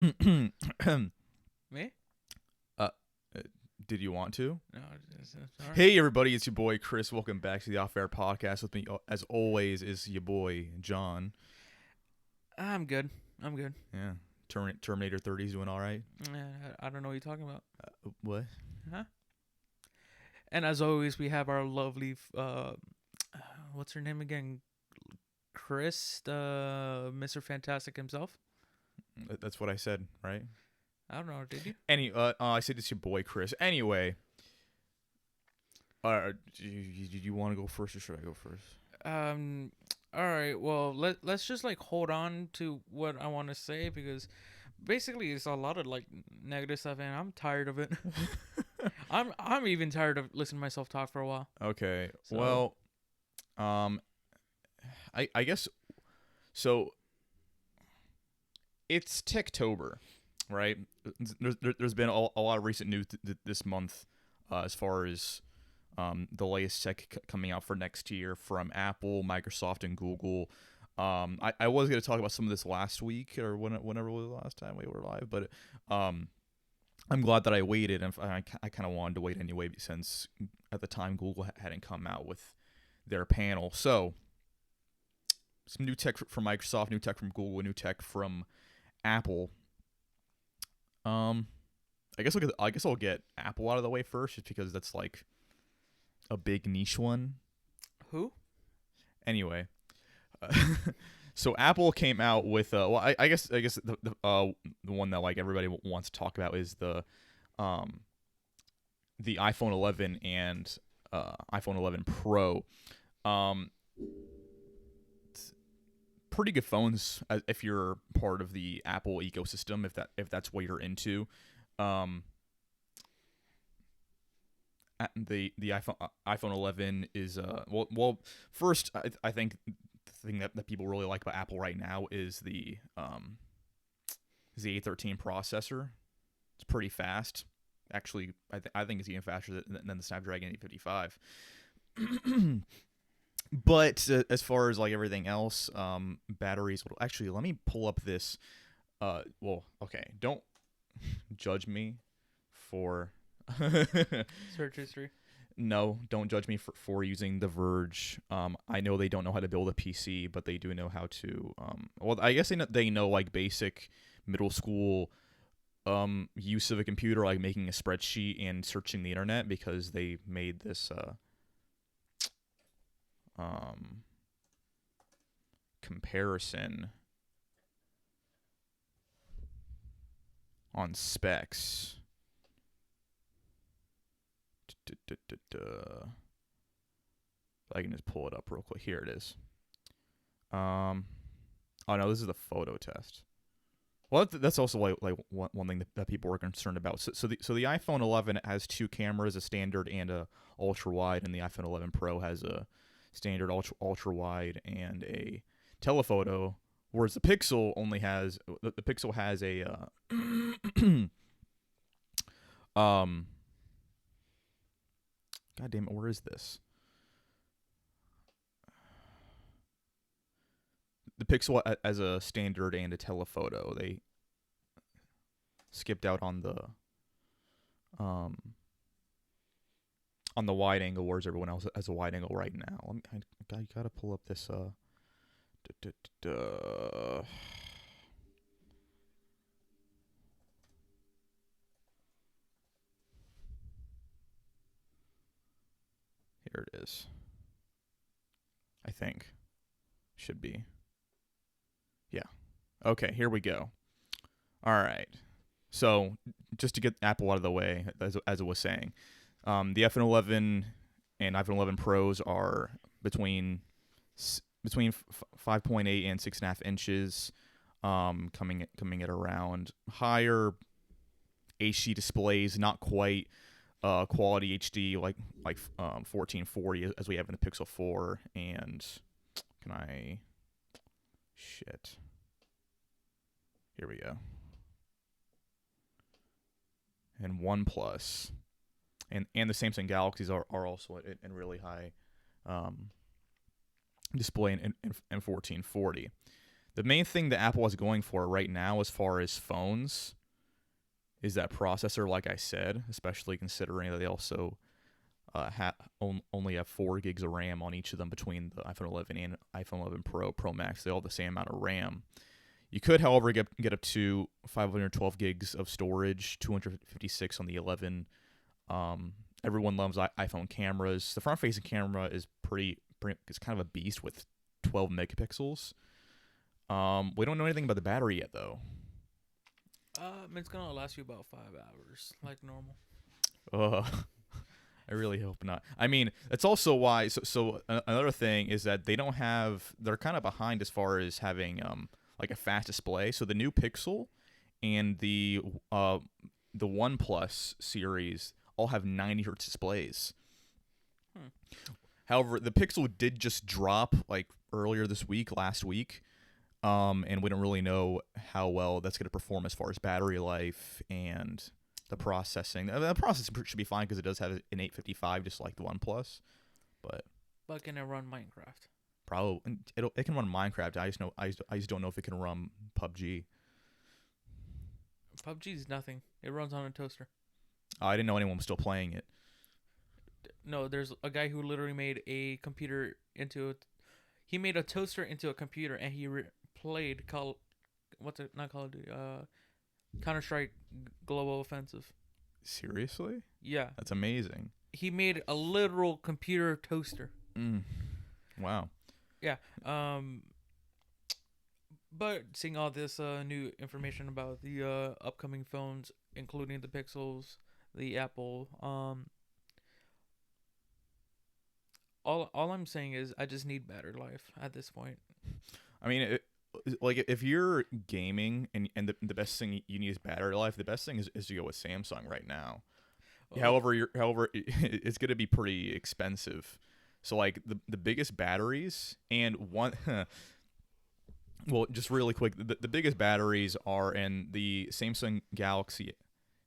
Me? uh, did you want to? No, it's all right. Hey, everybody, it's your boy Chris. Welcome back to the Off Air Podcast. With me, as always, is your boy John. I'm good. I'm good. Yeah, Terminator 30 is doing all right. I don't know what you're talking about. What? Huh? And as always, we have our lovely, what's her name again? Chris, Mr. Fantastic himself. That's what I said, right? I don't know. Did you? I said it's your boy Chris. Anyway, did you want to go first or should I go first? All right. Well, let's just like hold on to what I want to say because basically it's a lot of like negative stuff, and I'm tired of it. I'm even tired of listening to myself talk for a while. Okay. So, Well, I guess so. It's Techtober, right? There's been a lot of recent news this month as far as the latest tech coming out for next year from Apple, Microsoft, and Google. I was going to talk about some of this last week or whenever was the last time we were live, but I'm glad that I waited, and I kind of wanted to wait anyway since at the time Google hadn't come out with their panel. So some new tech from Microsoft, new tech from Google, new tech from Apple. I guess I'll get Apple out of the way first, just because that's like a big niche one. who? Anyway, so Apple came out with I guess the one that like everybody wants to talk about is the iPhone 11 and iPhone 11 Pro. Um, Pretty good phones if you're part of the Apple ecosystem, if that's what you're into. Um, the iPhone 11 is first I think the thing that people really like about Apple right now is the A13 processor. It's pretty fast. Actually, I think it's even faster than the Snapdragon 855. But as far as like everything else, batteries. Actually, let me pull up this. Okay, don't judge me for. Search history. No, don't judge me for using The Verge. I know they don't know how to build a PC, but they do know how to. Well, I guess they know like basic middle school use of a computer, like making a spreadsheet and searching the internet, because they made this comparison on specs. I can just pull it up real quick. Here it is. Oh no, this is the photo test. Well, that's also like one thing that people are concerned about. So the iPhone 11 has two cameras, a standard and a ultra wide, and the iPhone 11 Pro has a standard ultra wide and a telephoto, whereas the Pixel only has the Pixel has a God damn it, where is this? The Pixel as a standard and a telephoto. They skipped out on the wide angle, whereas everyone else has a wide angle right now. I gotta pull up this here it is. I think should be. Yeah. Okay, here we go. All right. So just to get Apple out of the way, as I was saying, the iPhone 11 and iPhone 11 Pros are between 5.8 and 6.5 inches, coming at around higher HD displays, not quite quality HD like 1440 as we have in the Pixel 4. And can I? Shit. Here we go. And OnePlus and the Samsung Galaxies are also in really high display in 1440. The main thing that Apple is going for right now as far as phones is that processor, like I said, especially considering that they also only have 4 gigs of RAM on each of them between the iPhone 11 and iPhone 11 Pro Max. They all have the same amount of RAM. You could, however, get up to 512 gigs of storage, 256 on the 11. Everyone loves iPhone cameras. The front-facing camera is it's kind of a beast with 12 megapixels. We don't know anything about the battery yet, though. It's gonna last you about 5 hours, like normal. I really hope not. I mean, that's also why. So another thing is that they don't have. They're kind of behind as far as having like a fast display. So the new Pixel and the OnePlus series all have 90 hertz displays. However, the Pixel did just drop like earlier last week. And we don't really know how well that's going to perform as far as battery life and the processing. The processing should be fine because it does have an 855, just like the OnePlus. But can it run Minecraft? Probably it can run Minecraft. I just don't know if it can run PUBG. PUBG is nothing. It runs on a toaster. I didn't know anyone was still playing it. No, there's a guy who literally made a computer into he made a toaster into a computer, and he played not Call of Duty, Counter-Strike Global Offensive. Seriously? Yeah. That's amazing. He made a literal computer toaster. Wow. Yeah. But seeing all this new information about the upcoming phones, including the Pixels, the Apple, all I'm saying is I just need battery life at this point. I mean, like if you're gaming and the best thing you need is battery life, the best thing is to go with Samsung right now. However, it's going to be pretty expensive. So like the biggest batteries and one well, just really quick, the biggest batteries are in the Samsung Galaxy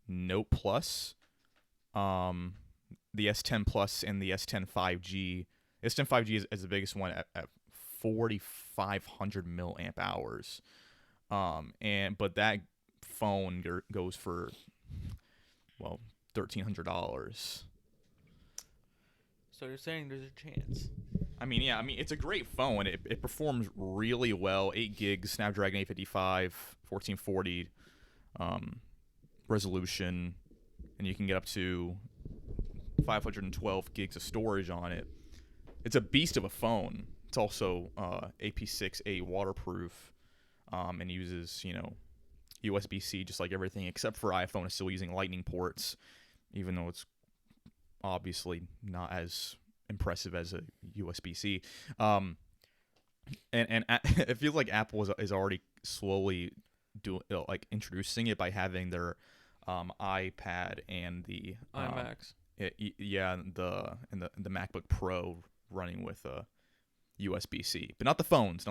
Note Plus, the S10 Plus, and the S10 5G. S10 5G is the biggest one at 4,500 milliamp hours. But that phone goes for, well, $1,300. So you're saying there's a chance? I mean, yeah. I mean, it's a great phone. It performs really well. 8 gigs, Snapdragon 855, 1440 resolution, and you can get up to 512 gigs of storage on it. It's a beast of a phone. It's also AP6A waterproof, and uses USB-C just like everything except for iPhone is still using Lightning ports, even though it's obviously not as impressive as a USB-C. And it feels like Apple is already slowly introducing it by having their iPad and the iMacs. The MacBook Pro running with USB-C, but not the phones,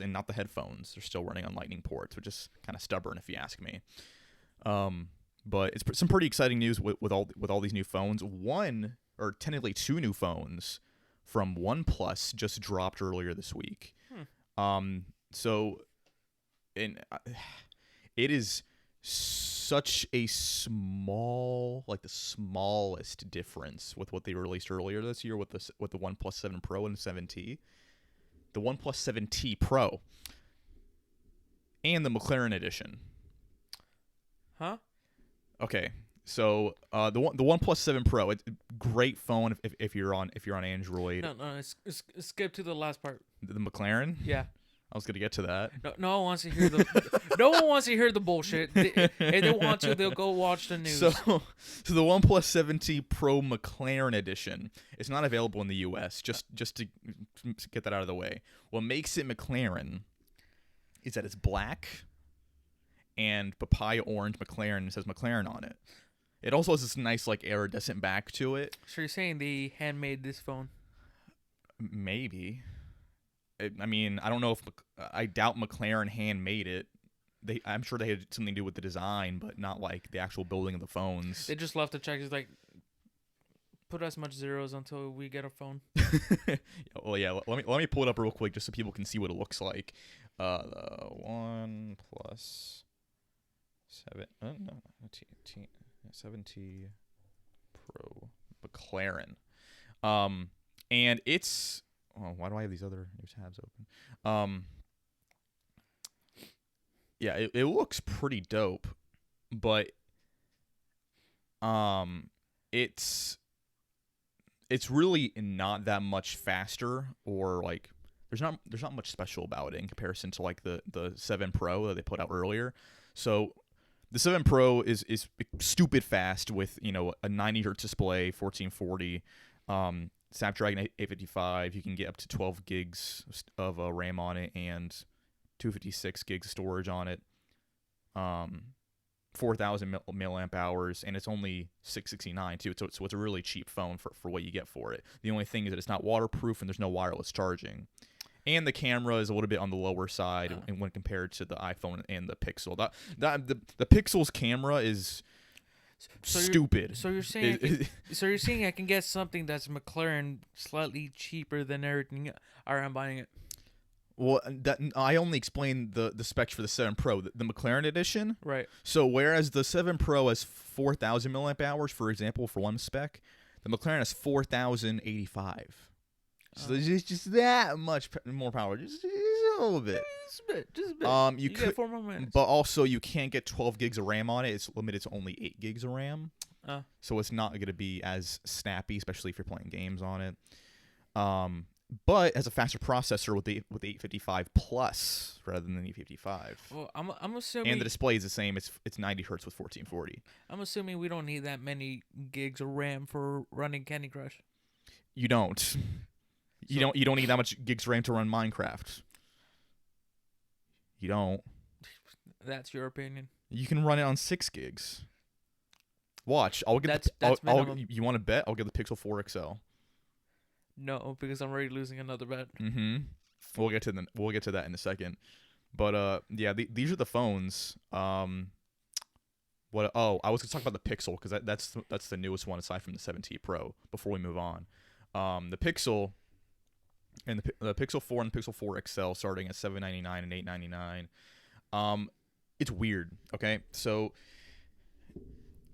and not the headphones. They're still running on Lightning ports, which is kind of stubborn if you ask me. But it's some pretty exciting news with all these new phones. One, or technically 2 new phones from OnePlus just dropped earlier this week. It is such a small, like the smallest difference with what they released earlier this year with the OnePlus 7 Pro and 7T. The OnePlus 7T Pro and the McLaren edition. Huh? Okay, so the OnePlus 7 Pro, it's a great phone if you're on Android. No, skip to the last part. The McLaren? Yeah. I was gonna get to that. No one wants to hear no one wants to hear the bullshit. If they want to, they'll go watch the news. So the OnePlus 7T Pro McLaren edition is not available in the U.S. Just to get that out of the way. What makes it McLaren is that it's black and papaya orange McLaren. It says McLaren on it. It also has this nice like iridescent back to it. So you're saying they handmade this phone? Maybe. I mean, I don't know if I doubt McLaren handmade it. I'm sure they had something to do with the design, but not like the actual building of the phones. They just left the check. It's like, put as much zeros until we get a phone. Well, yeah. Let me pull it up real quick just so people can see what it looks like. The One Plus 7. No, T 7T Pro McLaren. And it's. Oh, why do I have these other new tabs open? Yeah, it looks pretty dope, but it's really not that much faster, or like there's not much special about it in comparison to like the 7 Pro that they put out earlier. So the 7 Pro is stupid fast with, you know, a 90 hertz display, 1440, Snapdragon 855. You can get up to 12 gigs of RAM on it and 256 gigs of storage on it. 4,000 milliamp hours, and it's only $669 too. So it's a really cheap phone for what you get for it. The only thing is that it's not waterproof and there's no wireless charging. And the camera is a little bit on the lower side when compared to the iPhone and the Pixel. The Pixel's camera is stupid. You're saying I can get something that's McLaren slightly cheaper than everything, or I'm buying it. Well, I only explained the specs for the 7 Pro, the McLaren edition. Right. So whereas the 7 Pro has 4,000 milliamp hours, for example, for one spec, the McLaren has 4,085. So there's just that much more power, just a little bit. Just a bit. You could, get 4 more minutes. But also you can't get 12 gigs of RAM on it. It's limited to only 8 gigs of RAM. So it's not going to be as snappy, especially if you're playing games on it. But it has a faster processor with 855 plus rather than the 855. Well, I'm assuming, and the display is the same. It's 90 hertz with 1440. I'm assuming we don't need that many gigs of RAM for running Candy Crush. You don't. You don't need that much gigs of RAM to run Minecraft. You don't. That's your opinion. You can run it on 6 gigs. Watch. I'll get you want to bet? I'll get the Pixel 4 XL. No, because I'm already losing another bet. Mm-hmm. We'll get to that in a second. But yeah, these are the phones. I was gonna talk about the Pixel because that's the newest one aside from the 7T Pro. Before we move on, the Pixel and the Pixel 4 and the Pixel 4 XL starting at $799 and $899. It's weird. Okay, so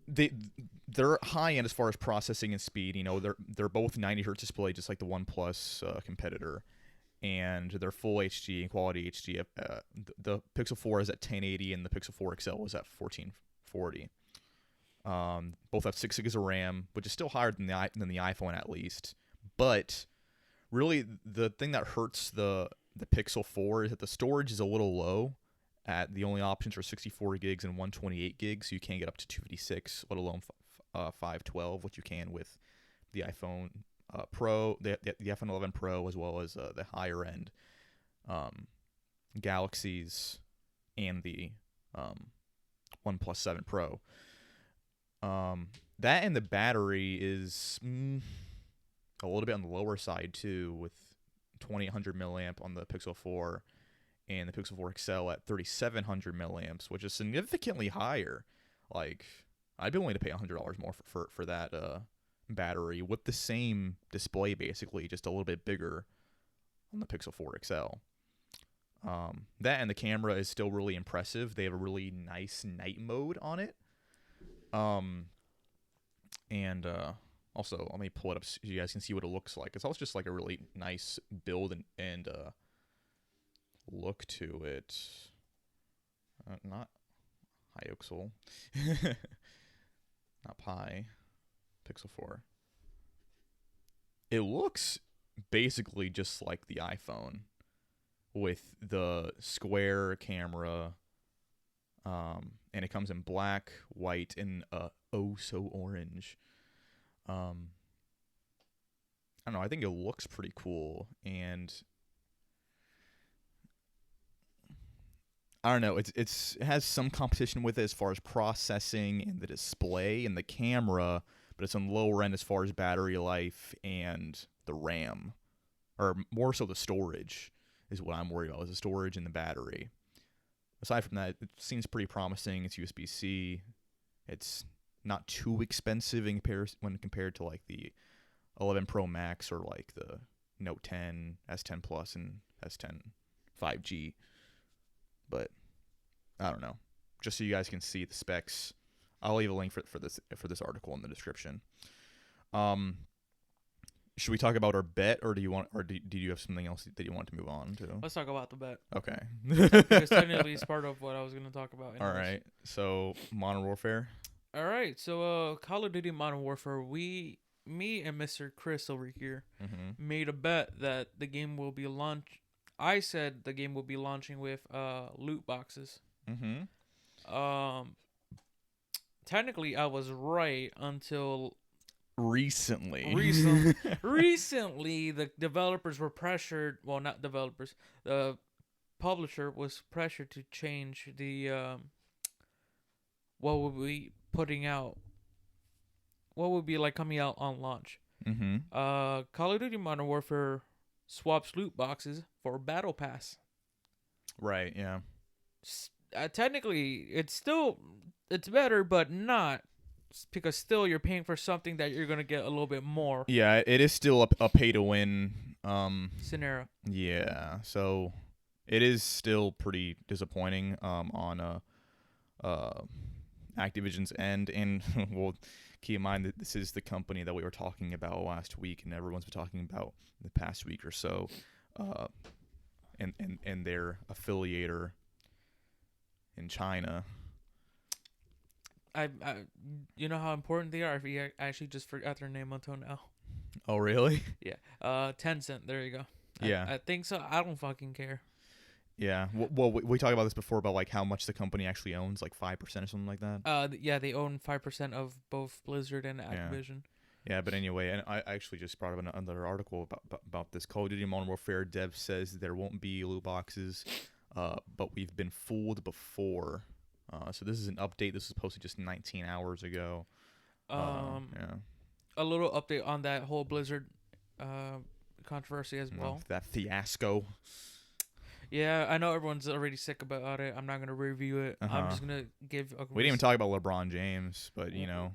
they're high end as far as processing and speed. You know, they're both 90 hertz display, just like the OnePlus competitor, and they're full HD and quality HD. The Pixel 4 is at 1080, and the Pixel 4 XL is at 1440. Both have 6 gigs of RAM, which is still higher than the iPhone at least. But really, the thing that hurts the Pixel 4 is that the storage is a little low. The only options are 64 gigs and 128 gigs, so you can't get up to 256, let alone 512, which you can with the iPhone Pro, the iPhone 11 Pro, as well as the higher end Galaxies and the OnePlus 7 Pro. That and the battery is a little bit on the lower side too, with 2800 milliamp on the Pixel 4. And the Pixel 4 XL at 3,700 milliamps, which is significantly higher. Like, I'd be willing to pay $100 more for that battery with the same display, basically, just a little bit bigger on the Pixel 4 XL. That and the camera is still really impressive. They have a really nice night mode on it. And also, let me pull it up so you guys can see what it looks like. It's also just like a really nice build and look to it. Not Hypixel. Not Pi. Pixel 4. It looks basically just like the iPhone with the square camera. And it comes in black, white, and so orange. I don't know. I think it looks pretty cool, and I don't know. It has some competition with it as far as processing and the display and the camera, but it's on the lower end as far as battery life and the RAM, or more so the storage is what I'm worried about. Is the storage and the battery. Aside from that, it seems pretty promising. It's USB-C. It's not too expensive when compared to like the 11 Pro Max or like the Note 10, S10 Plus, and S10 5G. but I don't know. Just so you guys can see the specs, I'll leave a link for this article in the description. Should we talk about our bet, or do you have something else that you want to move on to? Let's talk about the bet. Okay. Because technically it's part of what I was going to talk about. All right. So, Modern Warfare. All right. So, Call of Duty Modern Warfare, me and Mr. Chris over here made a bet that the game will be launched. I said the game will be launching with loot boxes. Technically, I was right until recently, the developers were pressured. Well, not developers. The publisher was pressured to change the what would be putting out. What would be like coming out on launch. Call of Duty Modern Warfare swaps loot boxes for Battle Pass. Right. Yeah. Technically, it's better, but not, because still you're paying for something that you're gonna get a little bit more. Yeah, it is still a pay to win scenario. Yeah, so it is still pretty disappointing on Activision's end, and well, keep in mind that this is the company that we were talking about last week, and everyone's been talking about the past week or so, and their affiliator in China. I you know how important they are. If you actually just forgot their name until now. Oh really? Yeah. Tencent. There you go. Yeah. I think so. I don't fucking care. Yeah. Well, we talked about this before about like how much the company actually owns, like 5% or something like that. Yeah, they own 5% of both Blizzard and Activision. Yeah, but anyway, and I actually just brought up another article about this. Call of Duty Modern Warfare dev says there won't be loot boxes, but we've been fooled before. So this is an update. This was posted just 19 hours ago. Yeah. A little update on that whole Blizzard controversy as well. That fiasco. Yeah, I know everyone's already sick about it. I'm not gonna review it. I'm just gonna give. We didn't even talk about LeBron James, but you know,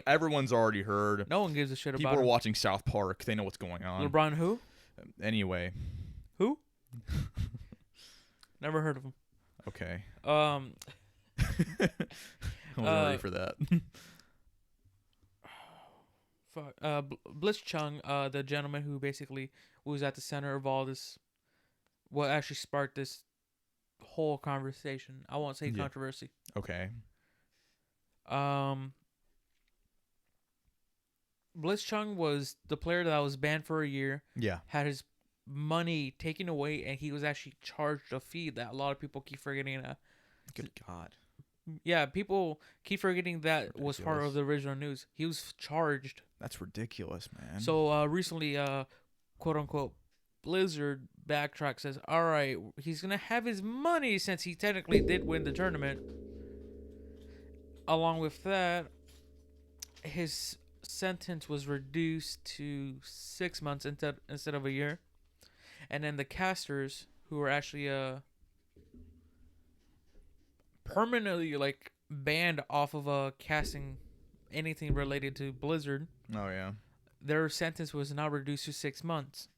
everyone's already heard. No one gives a shit about. People are watching South Park. They know what's going on. LeBron who? Anyway. Who? Never heard of him. Okay. I wasn't ready for that. Fuck. Blitzchung, the gentleman who basically was at the center of all this, what actually sparked this whole conversation. I won't say controversy. Okay. Blitzchung was the player that was banned for a year. Yeah. Had his money taken away, and he was actually charged a fee that a lot of people keep forgetting. Good God. Yeah, people keep forgetting that was part of the original news. He was charged. That's ridiculous, man. So recently, quote unquote, Blizzard backtrack says, all right, he's gonna have his money since he technically did win the tournament. Along with that, his sentence was reduced to 6 months instead of a year. And then the casters, who were actually permanently like banned off of casting anything related to Blizzard. Oh yeah. Their sentence was now reduced to 6 months.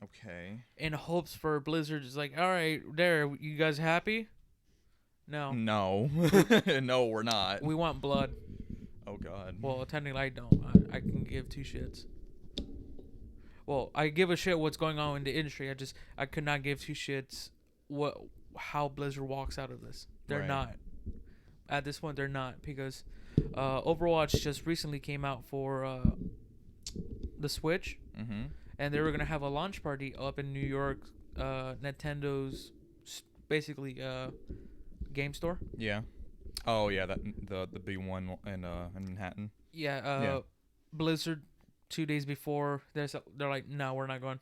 Okay. In hopes for Blizzard is like, all right, there, you guys happy? No. No. No, we're not. We want blood. Oh God. Well, technically I don't. I can give two shits. Well, I give a shit what's going on in the industry. I could not give two shits how Blizzard walks out of this. They're not. At this point, they're not, because Overwatch just recently came out for the Switch, and they were gonna have a launch party up in New York, Nintendo's basically game store. Yeah. Oh yeah, that the big one in Manhattan. Yeah. Blizzard 2 days before they're like, no, we're not going.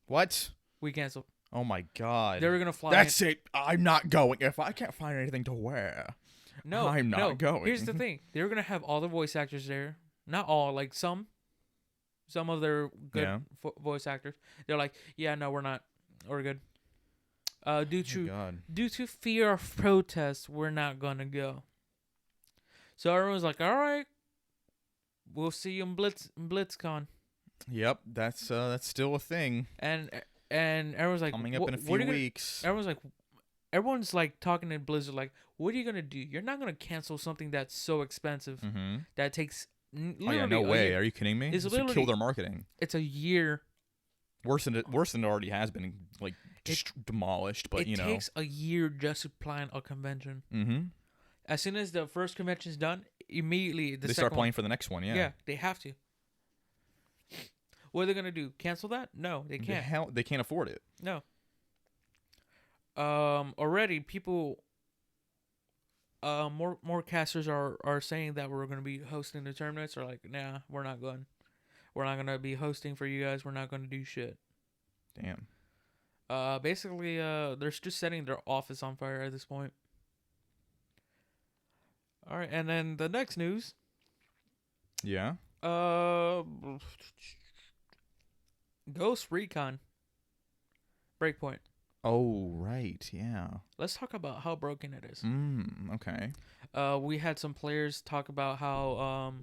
What? We canceled. Oh my God. They were gonna fly. That's it. I'm not going. If I can't find anything to wear, I'm not going. Here's the thing: they were gonna have all the voice actors there. Not all, like some of their good voice actors. They're like, yeah, no, we're not. We're good. Due to fear of protests, we're not gonna go. So everyone's like, all right, we'll see you in BlitzCon. Yep, that's still a thing. And everyone's like, coming up in a few weeks. Everyone's like, everyone's like talking to Blizzard like, what are you gonna do? You're not gonna cancel something that's so expensive Mm-hmm. that takes Oh yeah, literally no a way. year. Are you kidding me? It's It's to kill literally their marketing. it's a year. Worse than it already has been, like demolished. But It takes a year just to plan a convention. Mm-hmm. As soon as the first convention's done, immediately They start playing for the next one. Yeah. Yeah, they have to. What are they gonna do? Cancel that? No, they can't. They can't afford it. No. Already people. More casters are saying that we're gonna be hosting the tournaments. Or like, nah, we're not going. We're not gonna be hosting for you guys. We're not gonna do shit. Damn. Basically, they're just setting their office on fire at this point. All right, and then the next news. Yeah. Ghost Recon. Breakpoint. Oh right. Yeah. Let's talk about how broken it is. Okay. We had some players talk about how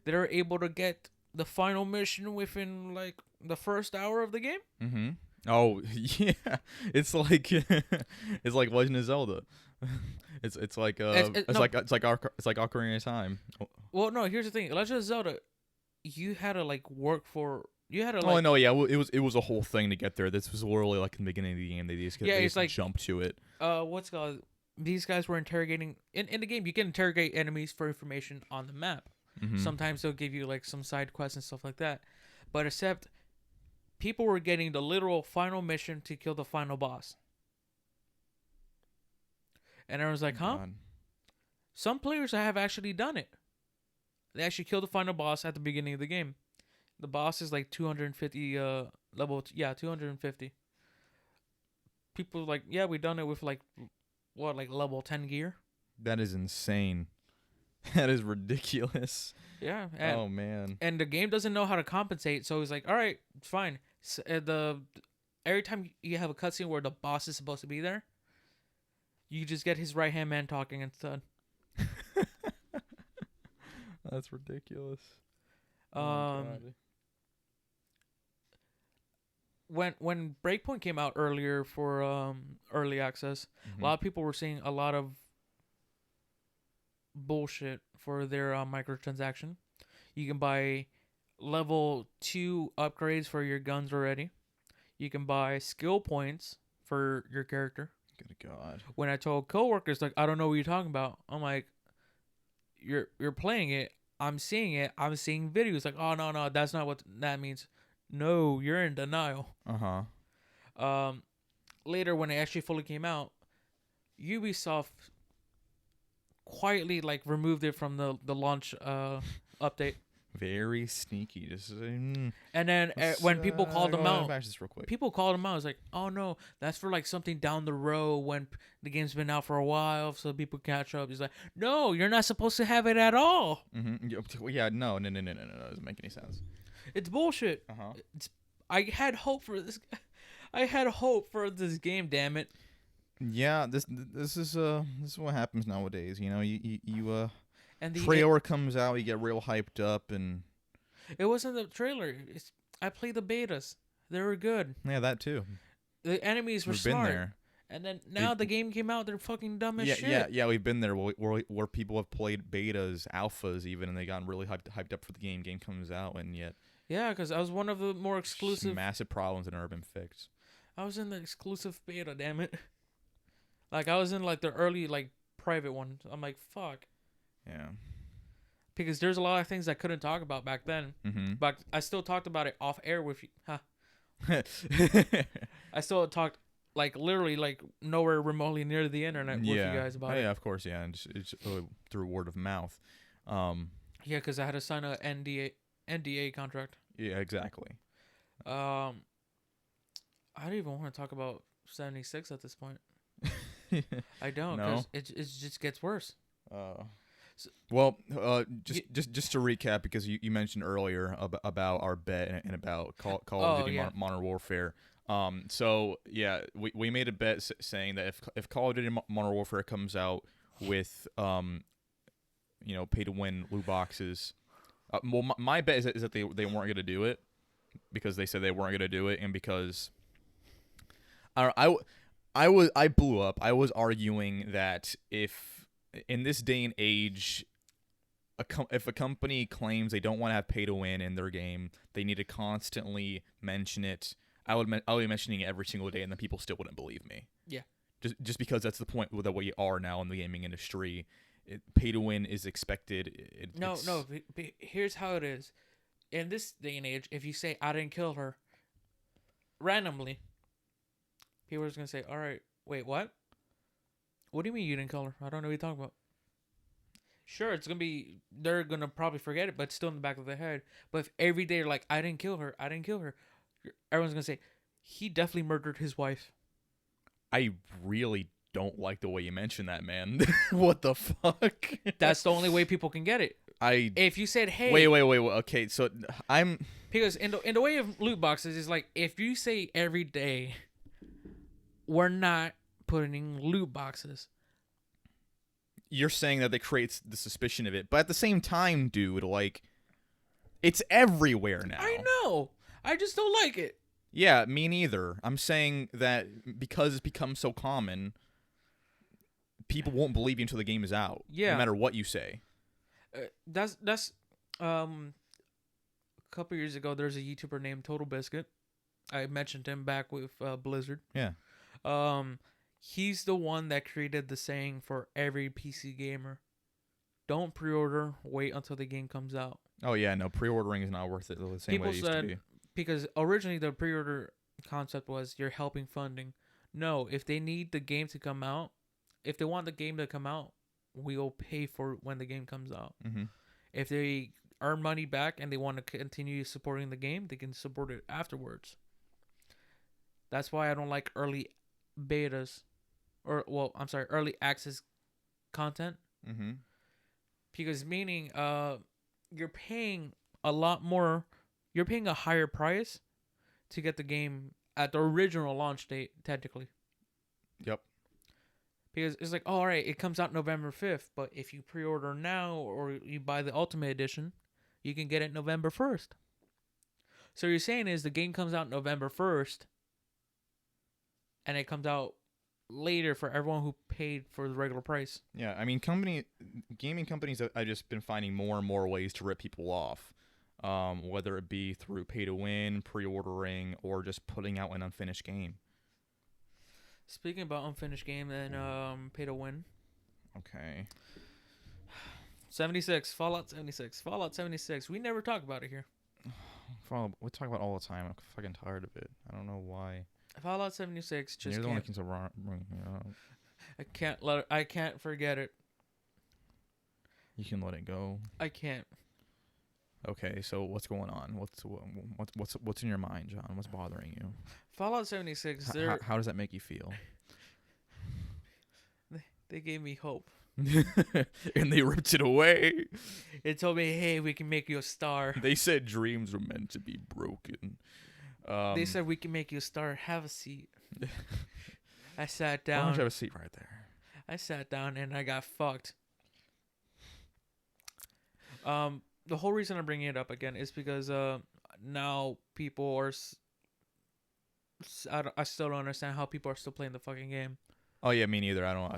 they're able to get the final mission within like the first hour of the game. Mm-hmm. Oh yeah. It's like it's like Legend of Zelda. It's like Ocarina of Time. Well, no. Here's the thing. Legend of Zelda, you had to like work for. You had to. Oh no, yeah. Well, it was a whole thing to get there. This was literally like in the beginning of the game. They just like jump to it. What's it called? These guys were interrogating in the game. You can interrogate enemies for information on the map. Mm-hmm. Sometimes they'll give you like some side quests and stuff like that. But except people were getting the literal final mission to kill the final boss. And everyone's like, huh? God. Some players have actually done it. They actually killed the final boss at the beginning of the game. The boss is like 250 level. 250. People like, yeah, we done it with like level 10 gear. That is insane. That is ridiculous. Yeah. Oh man. And the game doesn't know how to compensate, so he's like, all right, fine. So, every time you have a cutscene where the boss is supposed to be there, you just get his right hand man talking instead. That's ridiculous. When Breakpoint came out earlier for early access, a lot of people were seeing a lot of bullshit for their microtransaction. You can buy level 2 upgrades for your guns already. You can buy skill points for your character. Good God. When I told coworkers like, I don't know what you're talking about, I'm like, you're playing it. I'm seeing it. I'm seeing videos like, oh no, that's not what that means. No, you're in denial. Later when it actually fully came out, Ubisoft quietly like removed it from the launch update. Very sneaky. Just and then when people called them out, this real quick. People called them out. It's like, oh no, that's for like something down the road when the game's been out for a while, so people catch up. He's like, no, you're not supposed to have it at all. Yeah, no, it doesn't make any sense. It's bullshit. I had hope for this. I had hope for this game. Damn it. Yeah, this is what happens nowadays. You know, you and the trailer comes out, you get real hyped up, and it wasn't the trailer. I played the betas. They were good. Yeah, that too. The enemies were smart. Been there. And then now the game came out, they're fucking dumb as shit. Yeah, we've been there where people have played betas, alphas even, and they got really hyped up for the game. Game comes out, and yet. Yeah, because I was one of the more exclusive. Massive problems that never been fixed. I was in the exclusive beta, damn it. Like, I was in, like, the early, like, private one. I'm like, fuck. Yeah. Because there's a lot of things I couldn't talk about back then. But I still talked about it off air with you. Huh. I still talked, like, literally, like, nowhere remotely near the internet with you guys about it. Yeah, of course, yeah. And it's through word of mouth. Yeah, because I had to sign a NDA contract. Yeah, exactly. I don't even want to talk about 76 at this point. I don't, because it just gets worse. Just to recap, because you mentioned earlier about our bet and about Call of Duty Modern Warfare. So yeah, we made a bet saying that if Call of Duty Modern Warfare comes out with pay to win loot boxes, my bet is that they weren't going to do it, because they said they weren't going to do it, and because I blew up. I was arguing that if in this day and age, if a company claims they don't want to have pay to win in their game, they need to constantly mention it. I would be mentioning it every single day, and then people still wouldn't believe me. Yeah. Just because that's the point with the way we are now in the gaming industry. Pay to win is expected. No. Here's how it is. In this day and age, if you say I didn't kill her randomly, people are just gonna say, "All right, wait, what? What do you mean you didn't kill her? I don't know what you're talking about." Sure, they're gonna probably forget it, but it's still in the back of their head. But if every day you're like, I didn't kill her, everyone's gonna say, he definitely murdered his wife. I really don't like the way you mention that, man. What the fuck? That's the only way people can get it. If you said, hey, wait. Okay, so because in the way of loot boxes is like, if you say every day, we're not putting loot boxes. You're saying that it creates the suspicion of it, but at the same time, dude, like, it's everywhere now. I know. I just don't like it. Yeah, me neither. I'm saying that because it's become so common, people won't believe you until the game is out. Yeah. No matter what you say. That's a couple years ago. There's a YouTuber named Total Biscuit. I mentioned him back with Blizzard. Yeah. He's the one that created the saying for every PC gamer: "Don't pre-order. Wait until the game comes out." Oh yeah, no, pre-ordering is not worth it the same way it used to be. Because originally the pre-order concept was you're helping funding. No, if they need the game to come out, if they want the game to come out, we'll pay for it when the game comes out. Mm-hmm. If they earn money back and they want to continue supporting the game, they can support it afterwards. That's why I don't like early betas, early access content. Mm-hmm. Because meaning, you're paying a lot more. You're paying a higher price to get the game at the original launch date, technically. Yep. Because it's like, oh, all right, it comes out November 5th, but if you pre-order now or you buy the Ultimate Edition, you can get it November 1st. So you're saying is the game comes out November 1st, and it comes out later for everyone who paid for the regular price. Yeah, I mean, gaming companies, I've just been finding more and more ways to rip people off. Whether it be through pay to win, pre-ordering, or just putting out an unfinished game. Speaking about unfinished game and pay to win. Okay. 76, Fallout 76. We never talk about it here. We talk about it all the time. I'm fucking tired of it. I don't know why. Fallout 76 just You're the can't. one that I can't forget it. You can let it go. I can't. Okay, so what's going on? What's in your mind, John? What's bothering you? Fallout 76. How does that make you feel? They gave me hope. And they ripped it away. It told me, "Hey, we can make you a star." They said dreams were meant to be broken. They said we can make you a star. Have a seat. I sat down. Why don't you have a seat right there? I sat down and I got fucked. The whole reason I'm bringing it up again is because now people are. I still don't understand how people are still playing the fucking game. Oh yeah, me neither. I don't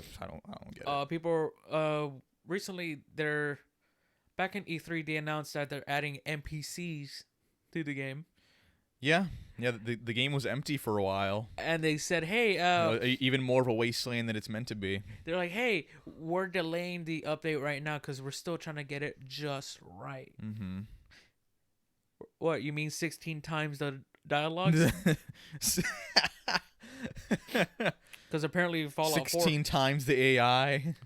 get it. People recently they're back in E3. They announced that they're adding NPCs to the game. Yeah. The game was empty for a while, and they said, "Hey, even more of a wasteland than it's meant to be." They're like, "Hey, we're delaying the update right now because we're still trying to get it just right." Mm-hmm. What you mean? 16 times the dialogues? Because apparently Fallout 16 times the AI.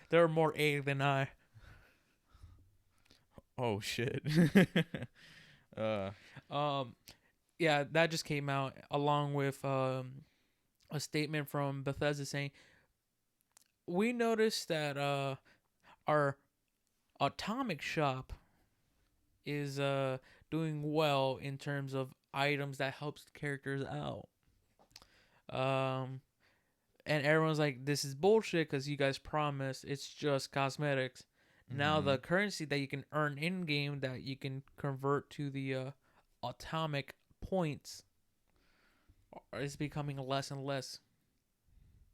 There are more A than I. Oh shit. Yeah, that just came out along with a statement from Bethesda saying, "We noticed that our atomic shop is doing well in terms of items that helps characters out." And everyone's like, "This is bullshit because you guys promised it's just cosmetics." Mm-hmm. Now the currency that you can earn in game that you can convert to the atomic points is becoming less and less.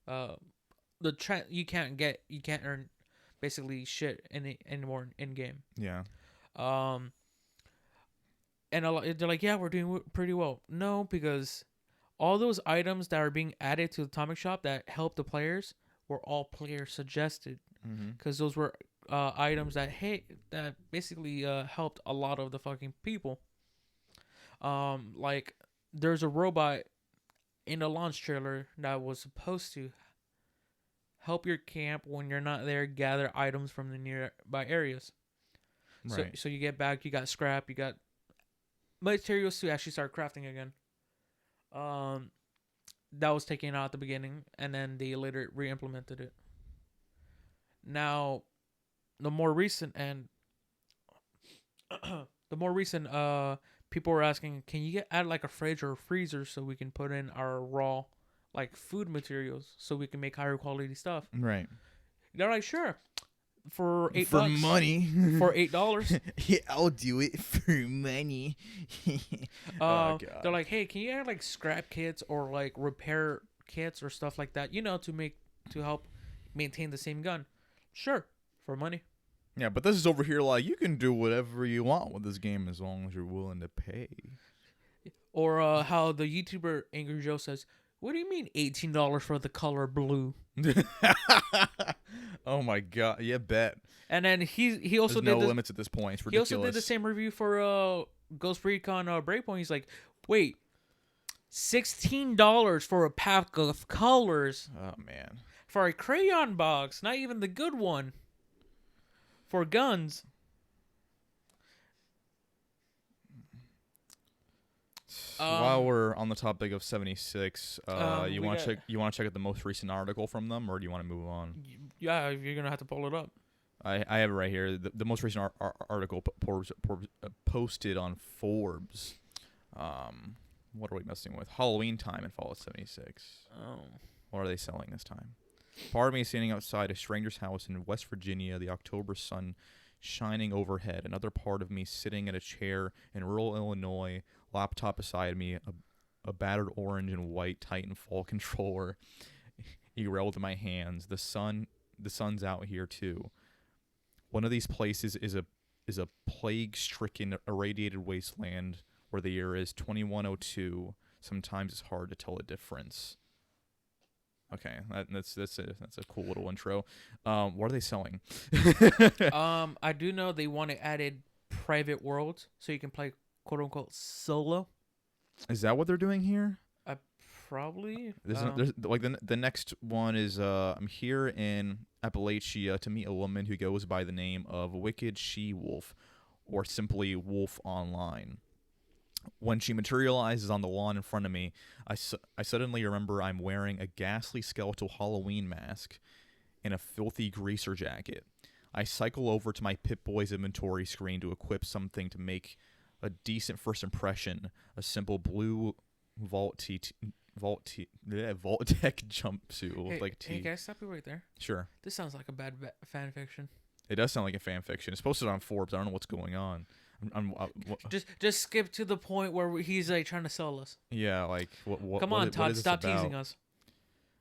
Uh, you can't earn basically shit anymore in game. Yeah. Um, and they're like, yeah, we're doing pretty well. No, because all those items that are being added to the Atomic Shop that help the players were all player suggested, Mm-hmm. because those were items that basically helped a lot of the fucking people. Like there's a robot in the launch trailer that was supposed to help your camp when you're not there, gather items from the nearby areas. Right. So you get back, you got scrap, you got materials to actually start crafting again. Um, that was taken out at the beginning, and then they later re-implemented it. Now, the more recent and people were asking, can you add like a fridge or a freezer so we can put in our raw like food materials so we can make higher quality stuff? Right. They're like, sure, for $8 for money. for $8. Yeah, I'll do it for money. Oh God. They're like, hey, can you add like scrap kits or like repair kits or stuff like that, to help maintain the same gun? Sure, for money. Yeah, but this is over here like you can do whatever you want with this game as long as you're willing to pay. Or how the YouTuber Angry Joe says, what do you mean $18 for the color blue? Oh my God, yeah, bet. And then he also There's did no limits at this point. It's ridiculous. He also did the same review for Ghost Recon Breakpoint. He's like, wait, $16 for a pack of colors Oh man. for a crayon box, not even the good one, for guns. While we're on the topic of 76, you want to got- check? You want to check out the most recent article from them, or do you want to move on? Yeah, you're gonna have to pull it up. I have it right here. The most recent article posted on Forbes. What are we messing with? Halloween time in Fallout 76. Oh. What are they selling this time? Part of me is standing outside a stranger's house in West Virginia, the October sun shining overhead. Another part of me sitting in a chair in rural Illinois, laptop beside me, a battered orange and white Titanfall controller erailed in my hands. The sun's out here too. One of these places is a plague-stricken, irradiated wasteland where the year is 2102. Sometimes it's hard to tell the difference. Okay, that's a cool little intro. What are they selling? I do know they want to added private worlds so you can play quote unquote solo. Is that what they're doing here? Probably. There's like the next one is I'm here in Appalachia to meet a woman who goes by the name of Wicked She-Wolf, or simply Wolf Online. When she materializes on the lawn in front of me, I suddenly remember I'm wearing a ghastly skeletal Halloween mask and a filthy greaser jacket. I cycle over to my Pip-Boy's inventory screen to equip something to make a decent first impression, a simple blue Vault-Tec jumpsuit with like T. Hey, guys, stop you right there. Sure. This sounds like a bad fan fiction. It does sound like a fan fiction. It's posted on Forbes. I don't know what's going on. Just skip to the point where he's like trying to sell us. Yeah, like what? Come on, Todd, stop about? teasing us.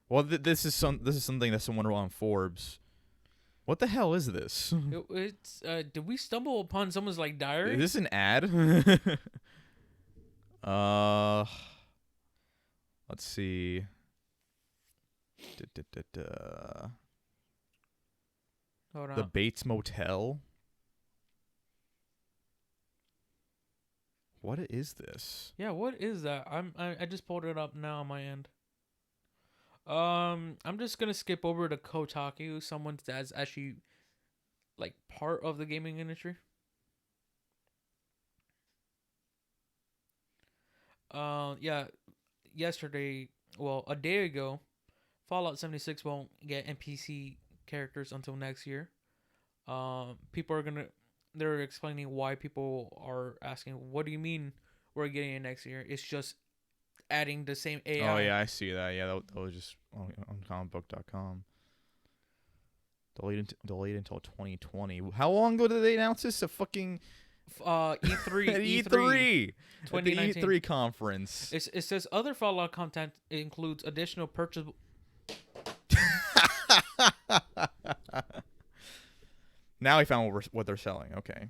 Well, this is something that someone wrote on Forbes. What the hell is this? It's did we stumble upon someone's like diary? Is this an ad? Let's see. Hold on. The Bates Motel. What is this? Yeah, what is that? I just pulled it up now on my end. I'm just gonna skip over to Kotaku, someone that's actually like part of the gaming industry. Yeah, yesterday, well, a day ago, Fallout 76 won't get NPC characters until next year. They're explaining why people are asking, what do you mean we're getting it next year? It's just adding the same AI. Oh, yeah, I see that. Yeah, that was just on comicbook.com. Delayed until 2020. How long ago did they announce this? A fucking E3 At E3 E3, at the 2019. E3 conference. It says other Fallout content includes additional purchasable. Now I found what they're selling. Okay.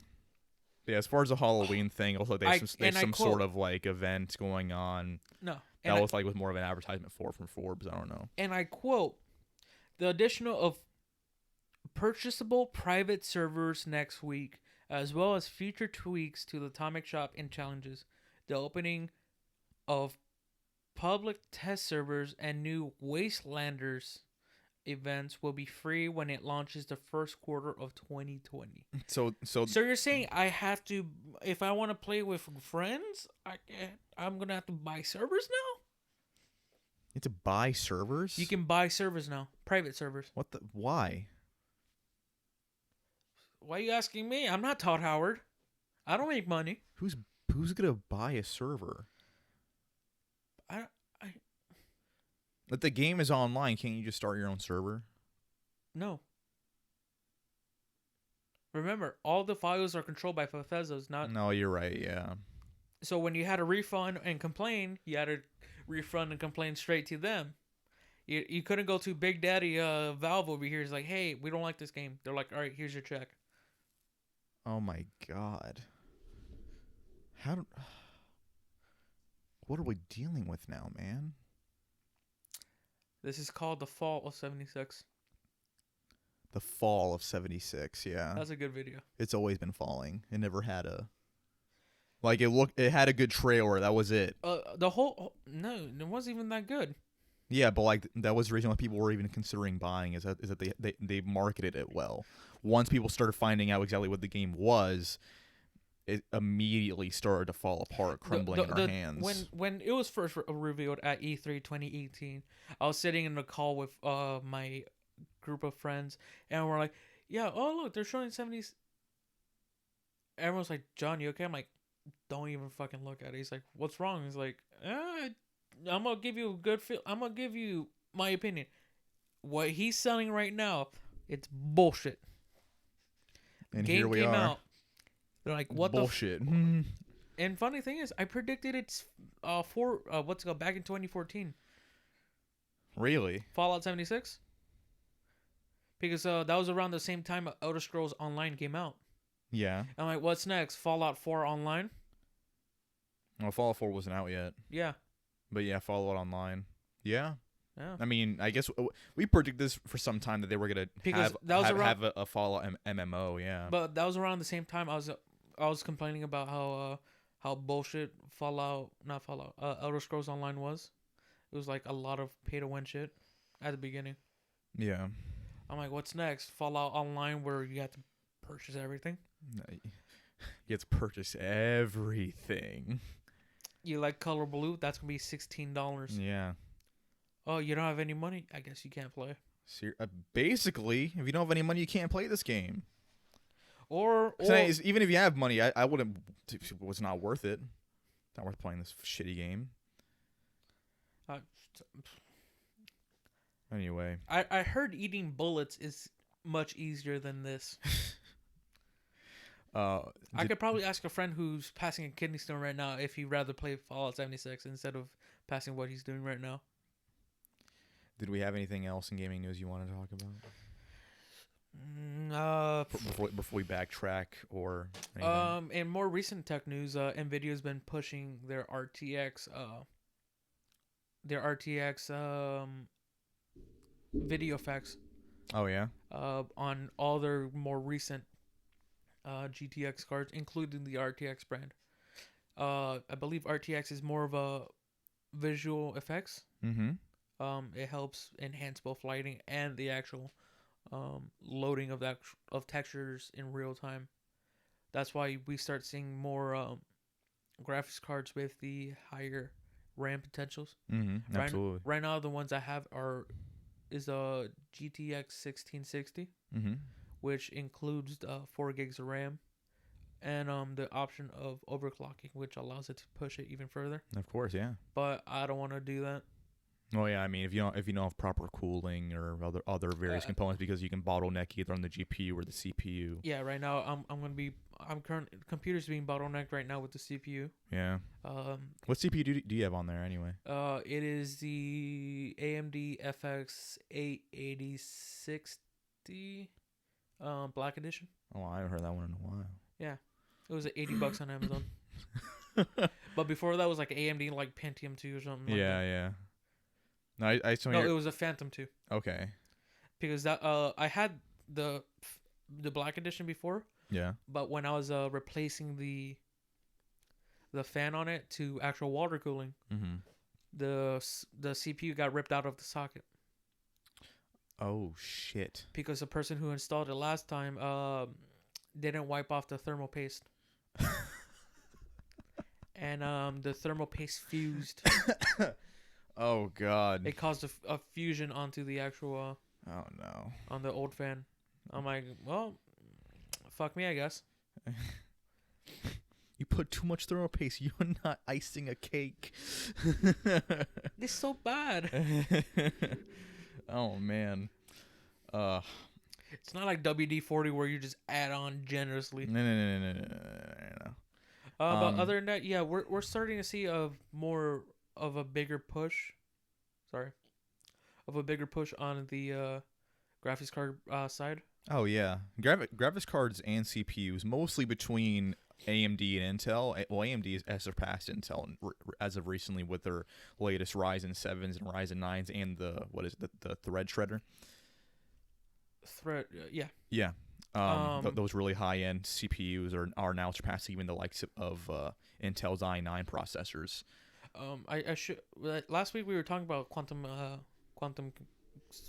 Yeah, as far as the Halloween thing, also there's some sort of like event going on. No, That was like with more of an advertisement from Forbes. I don't know. and I quote, the additional of purchasable private servers next week, as well as future tweaks to the Atomic Shop and challenges, the opening of public test servers and new Wastelanders events will be free when it launches the first quarter of 2020. So you're saying I have to, if I want to play with friends, I'm gonna have to buy servers now? you have to buy servers? You can buy servers now, private servers. What the? Why? Why are you asking me? I'm not Todd Howard. I don't make money. Who's gonna buy a server? If the game is online, can't you just start your own server? No. Remember, all the files are controlled by Bethesda. Not. No, you're right. Yeah. So when you had to refund and complain, you had to refund and complain straight to them. You couldn't go to Big Daddy Valve over here. It's like, hey, we don't like this game. They're like, all right, here's your check. Oh my god. What are we dealing with now, man? This is called the Fall of 76. The fall of 76, yeah. That's a good video. It's always been falling. It never had a it had a good trailer, that was it. No, it wasn't even that good. Yeah, but like that was the reason why people were even considering buying is that they marketed it well. Once people started finding out exactly what the game was, it immediately started to fall apart, crumbling in our hands. When it was first revealed at E3 2018, I was sitting in a call with my group of friends, and we're like, "Yeah, oh look, they're showing 70s." Everyone's like, "John, you okay?" I'm like, "Don't even fucking look at it." He's like, "What's wrong?" He's like, "I'm gonna give you a good feel. I'm gonna give you my opinion. What he's selling right now, it's bullshit." And Game here we came are. out. They're like, what bullshit. And funny thing is, I predicted it's back in 2014. Really? Fallout 76. Because that was around the same time Elder Scrolls Online came out. Yeah. I'm like, what's next? Fallout 4 Online? Well, Fallout 4 wasn't out yet. Yeah. But yeah, Fallout Online. Yeah. Yeah. I mean, I guess we predicted this for some time that they were gonna have a Fallout MMO. Yeah. But that was around the same time I was complaining about how bullshit Elder Scrolls Online was. It was like a lot of pay to win shit at the beginning. Yeah. I'm like, what's next? Fallout Online, where you have to purchase everything. You have to purchase everything. You like color blue? That's gonna be $16. Yeah. Oh, you don't have any money? I guess you can't play. Basically, if you don't have any money, you can't play this game. Or even if you have money, I wouldn't. It was not worth it. Not worth playing this shitty game. Anyway, I heard eating bullets is much easier than this. I could probably ask a friend who's passing a kidney stone right now if he'd rather play Fallout 76 instead of passing what he's doing right now. Did we have anything else in gaming news you want to talk about? Before we backtrack or anything? In more recent tech news, Nvidia's been pushing their RTX video effects. Oh yeah. On all their more recent GTX cards, including the RTX brand. I believe RTX is more of a visual effects. Mm-hmm. It helps enhance both lighting and the actual loading of textures in real time. That's why we start seeing more graphics cards with the higher RAM potentials. Mm-hmm. Absolutely. Right now, the ones I have is a GTX 1660, mm-hmm. which includes 4 gigs of RAM, and the option of overclocking, which allows it to push it even further. Of course, yeah. But I don't want to do that. Oh yeah, I mean if you don't have proper cooling or other various components, because you can bottleneck either on the GPU or the CPU. Yeah, right now I'm current computer's being bottlenecked right now with the CPU. Yeah. Um, What CPU do you have on there anyway? it is the AMD FX 88060 Black Edition. Oh, I haven't heard that one in a while. Yeah, it was $80 on Amazon. But before that was like AMD like Pentium 2 or something. Like Yeah, that. yeah. No, I saw No, it was a Phantom 2 okay. because that I had the Black Edition before, Yeah. but when I was replacing the fan on it to actual water cooling, Mm-hmm. the CPU got ripped out of the socket Oh shit. because the person who installed it last time didn't wipe off the thermal paste. And the thermal paste fused. Oh god. It caused a fusion onto the actual Oh no. on the old fan. I'm like, well, fuck me, I guess. You put too much thermal paste. You're not icing a cake. It's so bad. Oh man. It's not like WD-40 where you just add on generously. No. But other than that, yeah, we're starting to see more of a bigger push. Sorry, of a bigger push on the graphics card side. Oh yeah, graphics cards and CPUs, mostly between AMD and Intel. Well, AMD has surpassed Intel as of recently with their latest Ryzen 7s and Ryzen 9s and the thread shredder. Yeah. Yeah. Those really high-end CPUs are now surpassing even the likes of Intel's i9 processors. I should last week we were talking about quantum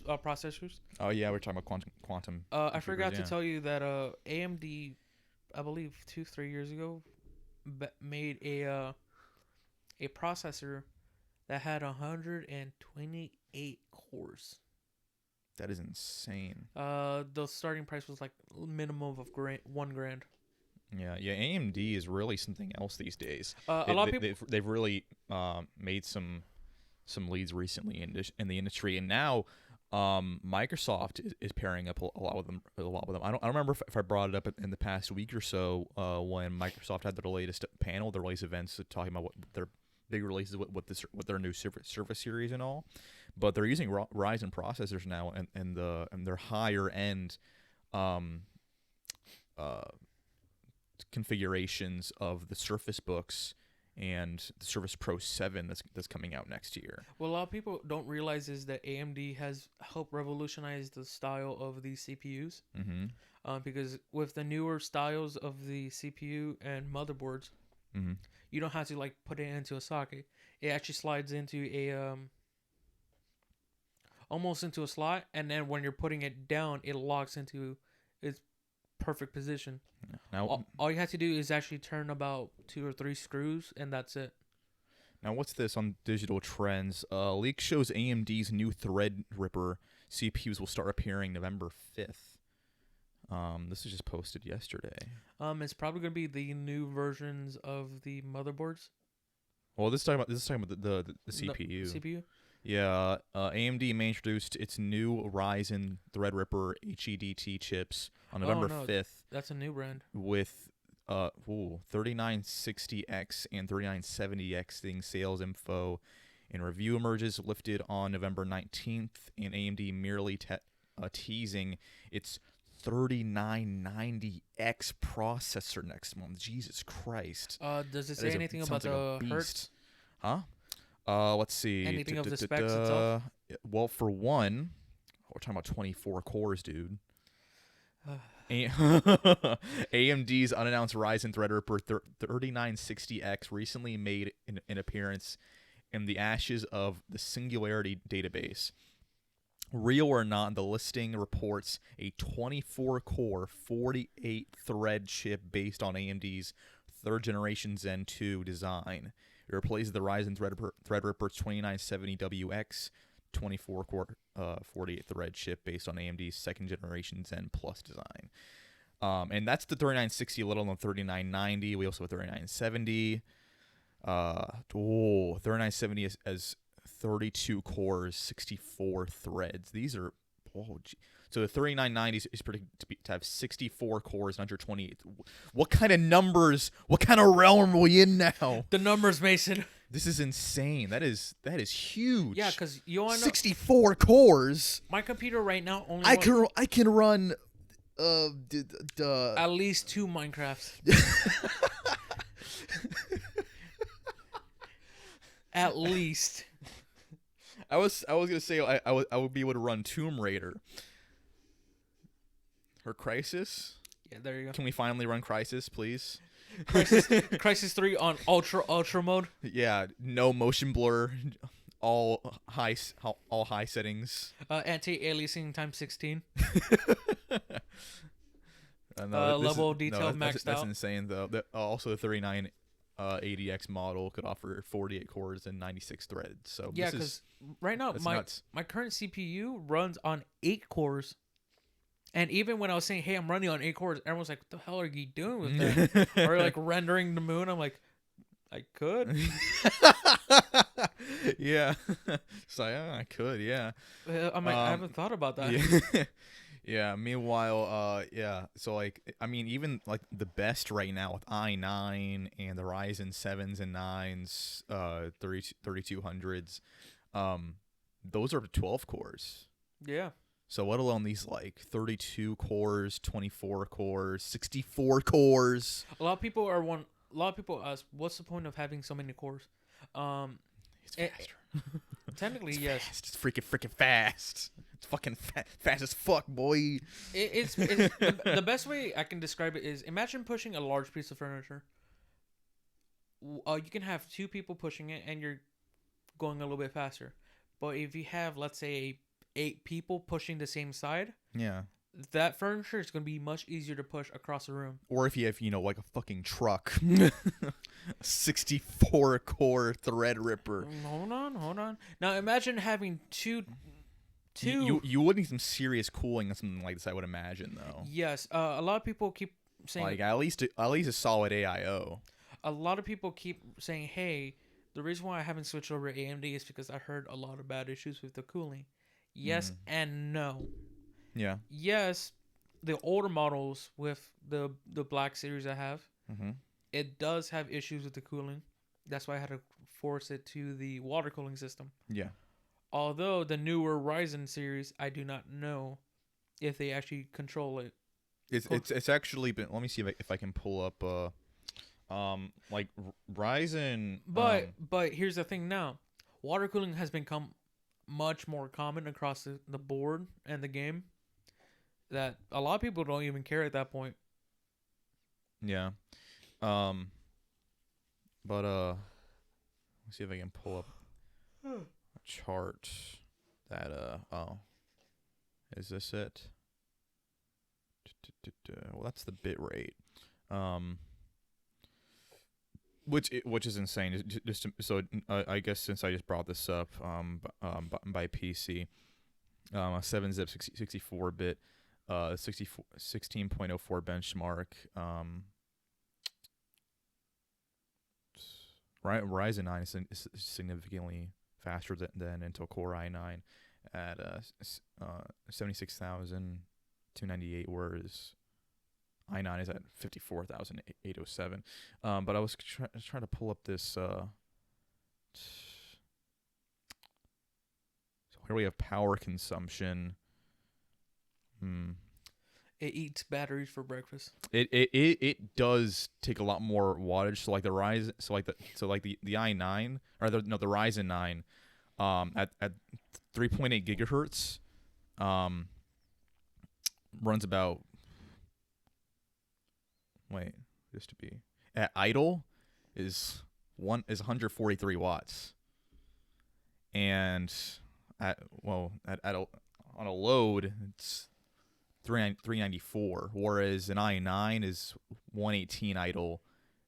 processors. Oh yeah, we're talking about quantum. I forgot to tell you that AMD, I believe 2-3 years ago, made a processor that had 128 cores. That is insane. The starting price was like minimum of $1,000. Yeah. AMD is really something else these days. A lot of people they've really made some leads recently in the industry, and now Microsoft is pairing up a lot with them. I don't remember if I brought it up in the past week or so when Microsoft had their latest panel, their latest events, talking about what their big releases with their new Surface series and all. But they're using Ryzen processors now, and their higher end configurations of the Surface Books and the Surface Pro 7 that's coming out next year. What a lot of people don't realize is that AMD has helped revolutionize the style of these CPUs. Mm-hmm. Because with the newer styles of the CPU and motherboards, Mm-hmm. you don't have to like put it into a socket. It actually slides into a almost into a slot, and then when you're putting it down, it locks into its perfect position. Now, all you have to do is actually turn about 2 or 3 screws, and that's it. Now, what's this on Digital Trends? Leak shows AMD's new Threadripper CPUs will start appearing November 5th. This was just posted yesterday. It's probably gonna be the new versions of the motherboards. Well, this is talking about the CPU. The CPU. Yeah, AMD may introduced its new Ryzen Threadripper HEDT chips on November 5th. That's a new brand. With 3960X and 3970X seeing sales info and review emerges lifted on November 19th, and AMD merely teasing its 3990X processor next month. Jesus Christ. Does it say anything about the hertz? Huh? Let's see. Anything of the specs itself? Well, for one, we're talking about 24 cores, dude. AMD's unannounced Ryzen Threadripper 3960X recently made an appearance in the ashes of the Singularity database. Real or not, the listing reports a 24-core, 48-thread chip based on AMD's third-generation Zen 2 design. It replaces the Ryzen Threadripper 2970WX 24-core, 48-thread chip based on AMD's second-generation Zen Plus design. And that's the 3960, let alone 3990. We also have 3970. 3970 as 32 cores, 64 threads. These are so the 3990 is predicted to have 64 cores and 128. What kind of numbers? What kind of realm are we in now? The numbers, Mason. This is insane. That is huge. Yeah, because you want to know 64 cores. my computer right now only I can run at least 2 Minecrafts. At least. I was gonna say I would be able to run Tomb Raider or Crisis. Yeah, there you go. Can we finally run Crisis, please? Crisis 3 on ultra mode. Yeah, no motion blur, all high settings. Anti-aliasing times 16. Level of detail maxed that's out. insane though. Also the 3980X model could offer 48 cores and 96 threads. So yeah, because right now my current CPU runs on 8 cores. And even when I was saying, hey, I'm running on 8 cores, everyone's like, what the hell are you doing with that? Or like rendering the moon. I'm like, I could. Yeah. So yeah, I could, yeah. I'm like, I haven't thought about that. Yeah. Yeah. Meanwhile, yeah. So like, I mean, even like the best right now with i9 and the Ryzen 7s and 9s, 3200s, those are 12 cores. Yeah. So let alone these like 32 cores, 24 cores, 64 cores. A lot of people ask, what's the point of having so many cores? It's faster. Technically, it's yes. Fast. It's freaking fast. It's fucking fast as fuck, boy. It's the best way I can describe it is imagine pushing a large piece of furniture. You can have 2 people pushing it and you're going a little bit faster. But if you have, let's say, 8 people pushing the same side, yeah, that furniture is going to be much easier to push across the room. Or if you have, like a fucking truck, a 64 core thread ripper. Hold on. Now imagine having two. You would need some serious cooling on something like this, I would imagine, though. Yes, a lot of people keep saying like at least a solid AIO. A lot of people keep saying, hey, the reason why I haven't switched over to AMD is because I heard a lot of bad issues with the cooling. Yes and no. Yeah. Yes, the older models with the Black Series I have, it does have issues with the cooling. That's why I had to force it to the water cooling system. Yeah. Although the newer Ryzen series, I do not know if they actually control it. It's actually been. Let me see if I can pull up like Ryzen. But here's the thing now, water cooling has become much more common across the board and the game that a lot of people don't even care at that point. Yeah. But let's see if I can pull up a chart that is this it? Well, that's the bit rate. Which is insane. I guess since I just brought this up, by PC, a 7-zip 64-bit, 16.04 benchmark. Ryzen 9 is significantly faster than Intel Core i9 at 76,298, whereas i9 is at 54,807. But I was trying to pull up this. So here we have power consumption. It eats batteries for breakfast. It does take a lot more wattage. So like the Ryzen, the i9 or the Ryzen 9, at 3.8 gigahertz, runs about. Wait, just to be at idle is 143 watts, and on a load it's 394, whereas an i9 is 118 idle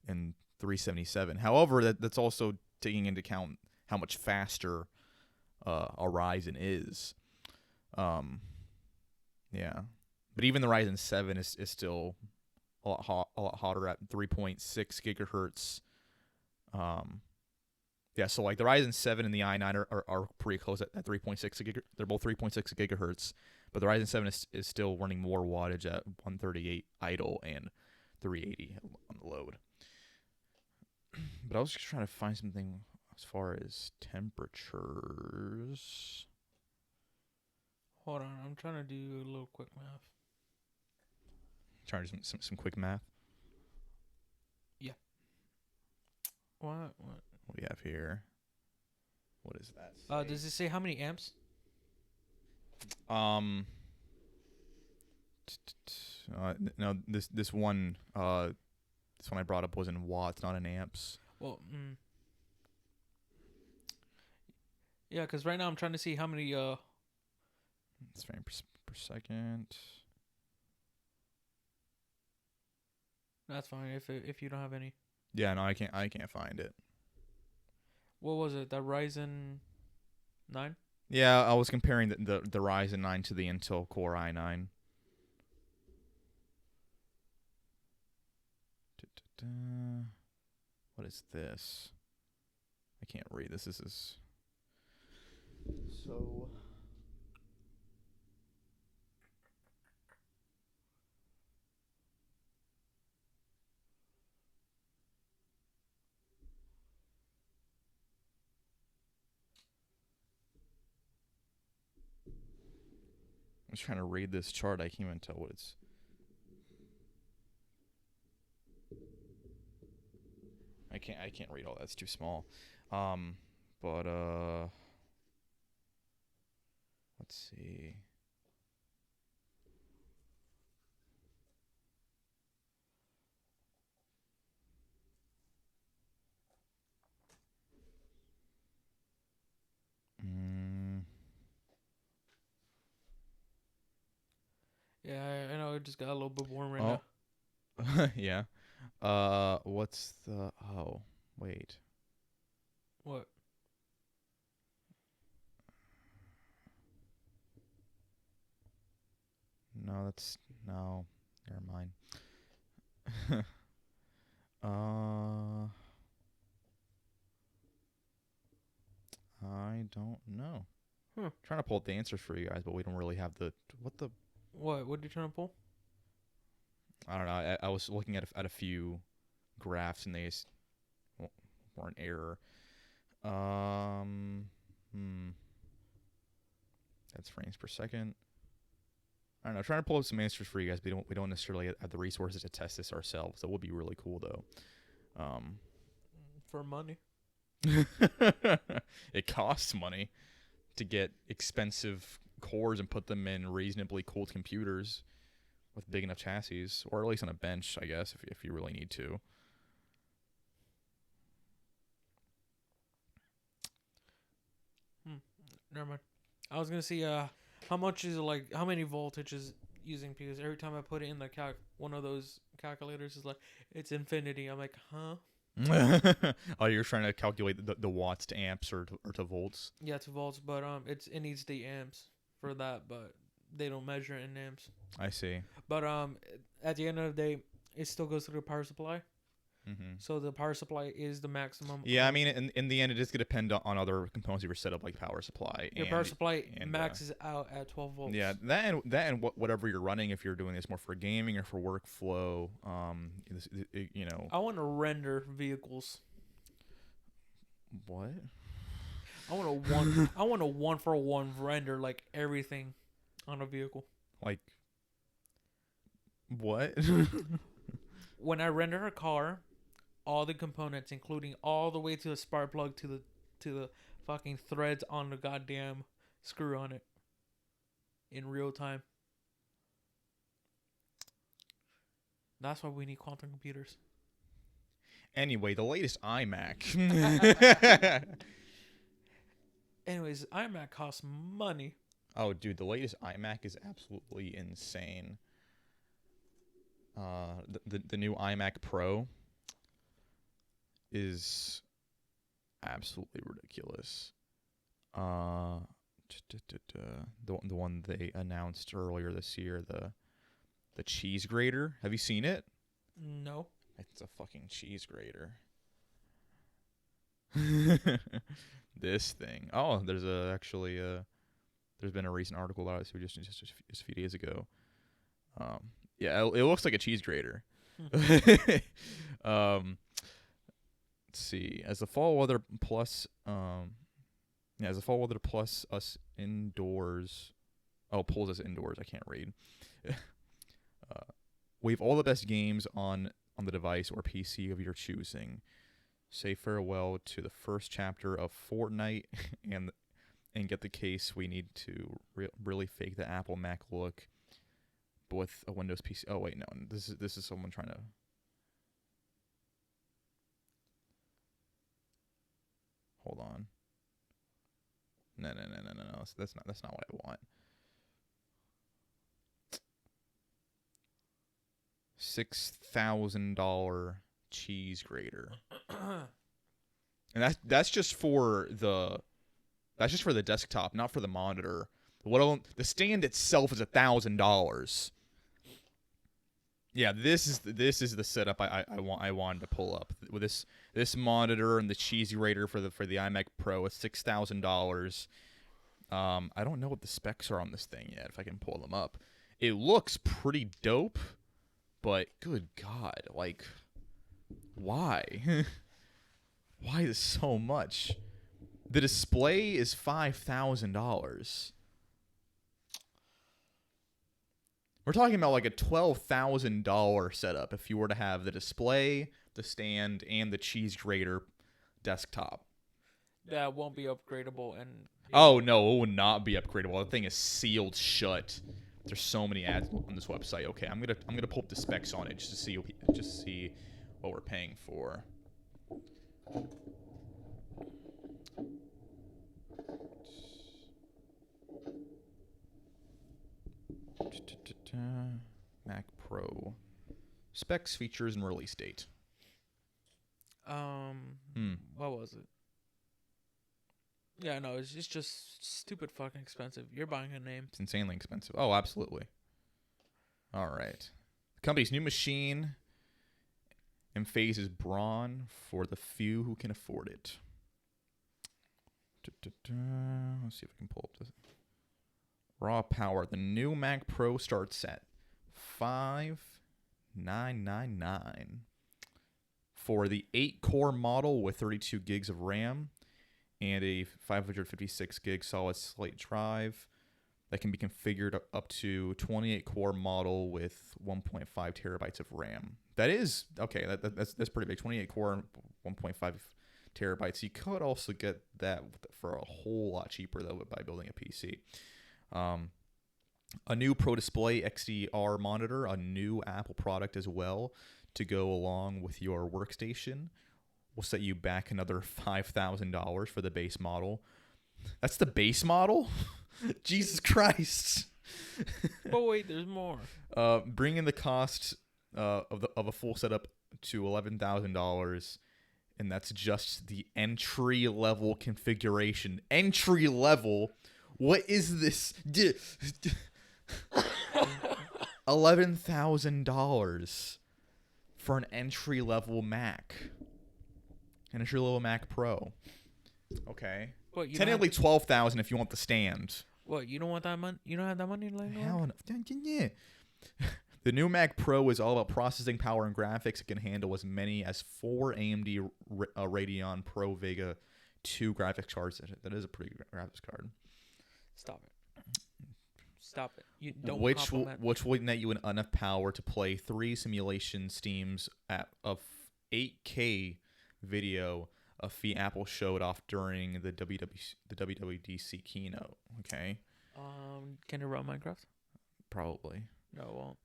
and 377. However, that's also taking into account how much faster a Ryzen is. Yeah, but even the Ryzen 7 is still a lot hotter at 3.6 gigahertz, Yeah, so like the Ryzen 7 and the i9 are pretty close at 3.6 gigahertz. They're both 3.6 gigahertz, but the Ryzen 7 is still running more wattage at 138 idle and 380 on the load. But I was just trying to find something as far as temperatures. Hold on, I'm trying to do a little quick math. Trying to do some quick math. Yeah. What? What do you have here? What is that? Does it say how many amps? No, this one I brought up was in watts, not in amps. Well, yeah, because right now I'm trying to see how many It's frames per second. That's fine if you don't have any. Yeah, no, I can't find it. What was it? The Ryzen 9? Yeah, I was comparing the Ryzen 9 to the Intel Core i9. What is this? I can't read this. This is so. I was trying to read this chart. I can't even tell what it's. I can't read all that. It's too small. But let's see. Yeah, I know it just got a little bit warm right Oh. now. Yeah. What's the? Oh, wait. What? No, that's no. Never mind. I don't know. Trying to pull up the answers for you guys, but we don't really have the what the. What? What are you trying to pull? I don't know. I was looking at a few graphs and they were an error. That's frames per second. I don't know. Trying to pull up some answers for you guys, but we don't necessarily have the resources to test this ourselves. That would be really cool though. For money. It costs money to get expensive cores and put them in reasonably cooled computers with big enough chassis, or at least on a bench, I guess, if you really need to. Never mind. I was gonna see how much is like how many voltage is using, because every time I put it in the one of those calculators is like it's infinity. I'm like, huh? Oh, you're trying to calculate the watts to amps or to volts? Yeah, to volts, but it needs the amps for that, but they don't measure it in amps. I see. But at the end of the day, it still goes through the power supply. Mm-hmm. So the power supply is the maximum. Yeah, I mean, in the end, it is going to depend on other components of your setup, like power supply. Your power supply maxes out at 12 volts. Yeah, that and whatever you're running, if you're doing this more for gaming or for workflow, you know. I want to render vehicles. What? I want a one. I want a 1-for-1 render, like everything on a vehicle. Like what? When I render a car, all the components, including all the way to the spark plug to the fucking threads on the goddamn screw on it, in real time. That's why we need quantum computers. Anyway, the latest iMac. Anyways, iMac costs money. Oh, dude, the latest iMac is absolutely insane. The new iMac Pro is absolutely ridiculous. The one they announced earlier this year, the cheese grater. Have you seen it? No. It's a fucking cheese grater. This thing. Oh, there's there's been a recent article out just a few days ago. Yeah, it looks like a cheese grater. um, let's see. As the fall weather plus as the fall weather plus us indoors. Oh, pulls us indoors. I can't read. We have all the best games on the device or PC of your choosing. Say farewell to the first chapter of Fortnite and get the case we need to really fake the Apple Mac look, but with a Windows PC. Oh wait, no, this is someone trying to. Hold on. No. That's not what I want. $6,000 cheese grater. And that's just for the desktop, not for the monitor. The stand itself is $1,000. Yeah, this is the setup I wanted to pull up with this monitor and the cheese grater for the iMac Pro. It's $6,000. I don't know what the specs are on this thing yet. If I can pull them up, it looks pretty dope, but good God, like, why? Why is so much? The display is $5,000. We're talking about like a $12,000 setup if you were to have the display, the stand, and the cheese grater desktop. That won't be upgradable. And oh no, it would not be upgradable. The thing is sealed shut. There's so many ads on this website. Okay, I'm gonna pull up the specs on it just to see what we're paying for. Mac Pro specs, features, and release date. What was it? Yeah, no, it's just stupid fucking expensive. You're buying a name. It's insanely expensive. Oh, absolutely. All right. The company's new machine emphases brawn for the few who can afford it. Let's see if I can pull up this. Raw power. The new Mac Pro starts at $5,999 for the 8-core model with 32 gigs of RAM and a 556 gig solid state drive that can be configured up to 28-core model with 1.5 terabytes of RAM. That is okay. That's pretty big. 28-core, 1.5 terabytes. You could also get that for a whole lot cheaper though by building a PC. A new Pro Display XDR monitor, a new Apple product as well to go along with your workstation. Will set you back another $5,000 for the base model. That's the base model? Jesus Christ. But wait, there's more. Bringing the cost of a full setup to $11,000, and that's just the entry level configuration. Entry level. What is this? $11,000 for an entry level Mac. An entry level Mac Pro. Okay. What, technically $12,000 if you want the stand. What, you don't want that money? You don't have that money laying around? Hell no. Yeah. The new Mac Pro is all about processing power and graphics. It can handle as many as 4 AMD Radeon Pro Vega 2 graphics cards. That is a pretty good graphics card. Stop it. Stop it. You don't which will net you enough power to play 3 simulation steams of 8K video a feat Apple showed off during the WWDC keynote. Okay. Can it run Minecraft? Probably. No, it won't.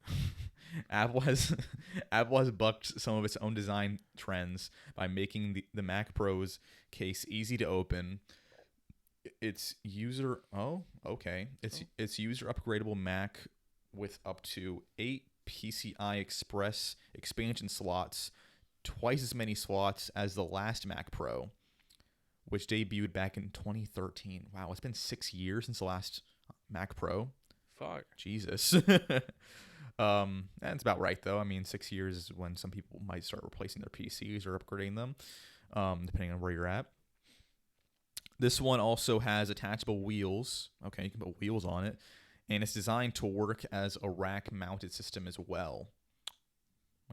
Apple has bucked some of its own design trends by making the Mac Pro's case easy to open. It's user upgradable Mac with up to 8 PCI Express expansion slots, twice as many slots as the last Mac Pro, which debuted back in 2013. Wow, it's been 6 years since the last Mac Pro. Fuck. Jesus. That's about right though. I mean, 6 years is when some people might start replacing their PCs or upgrading them. depending on where you're at. This one also has attachable wheels. Okay, you can put wheels on it. And it's designed to work as a rack-mounted system as well.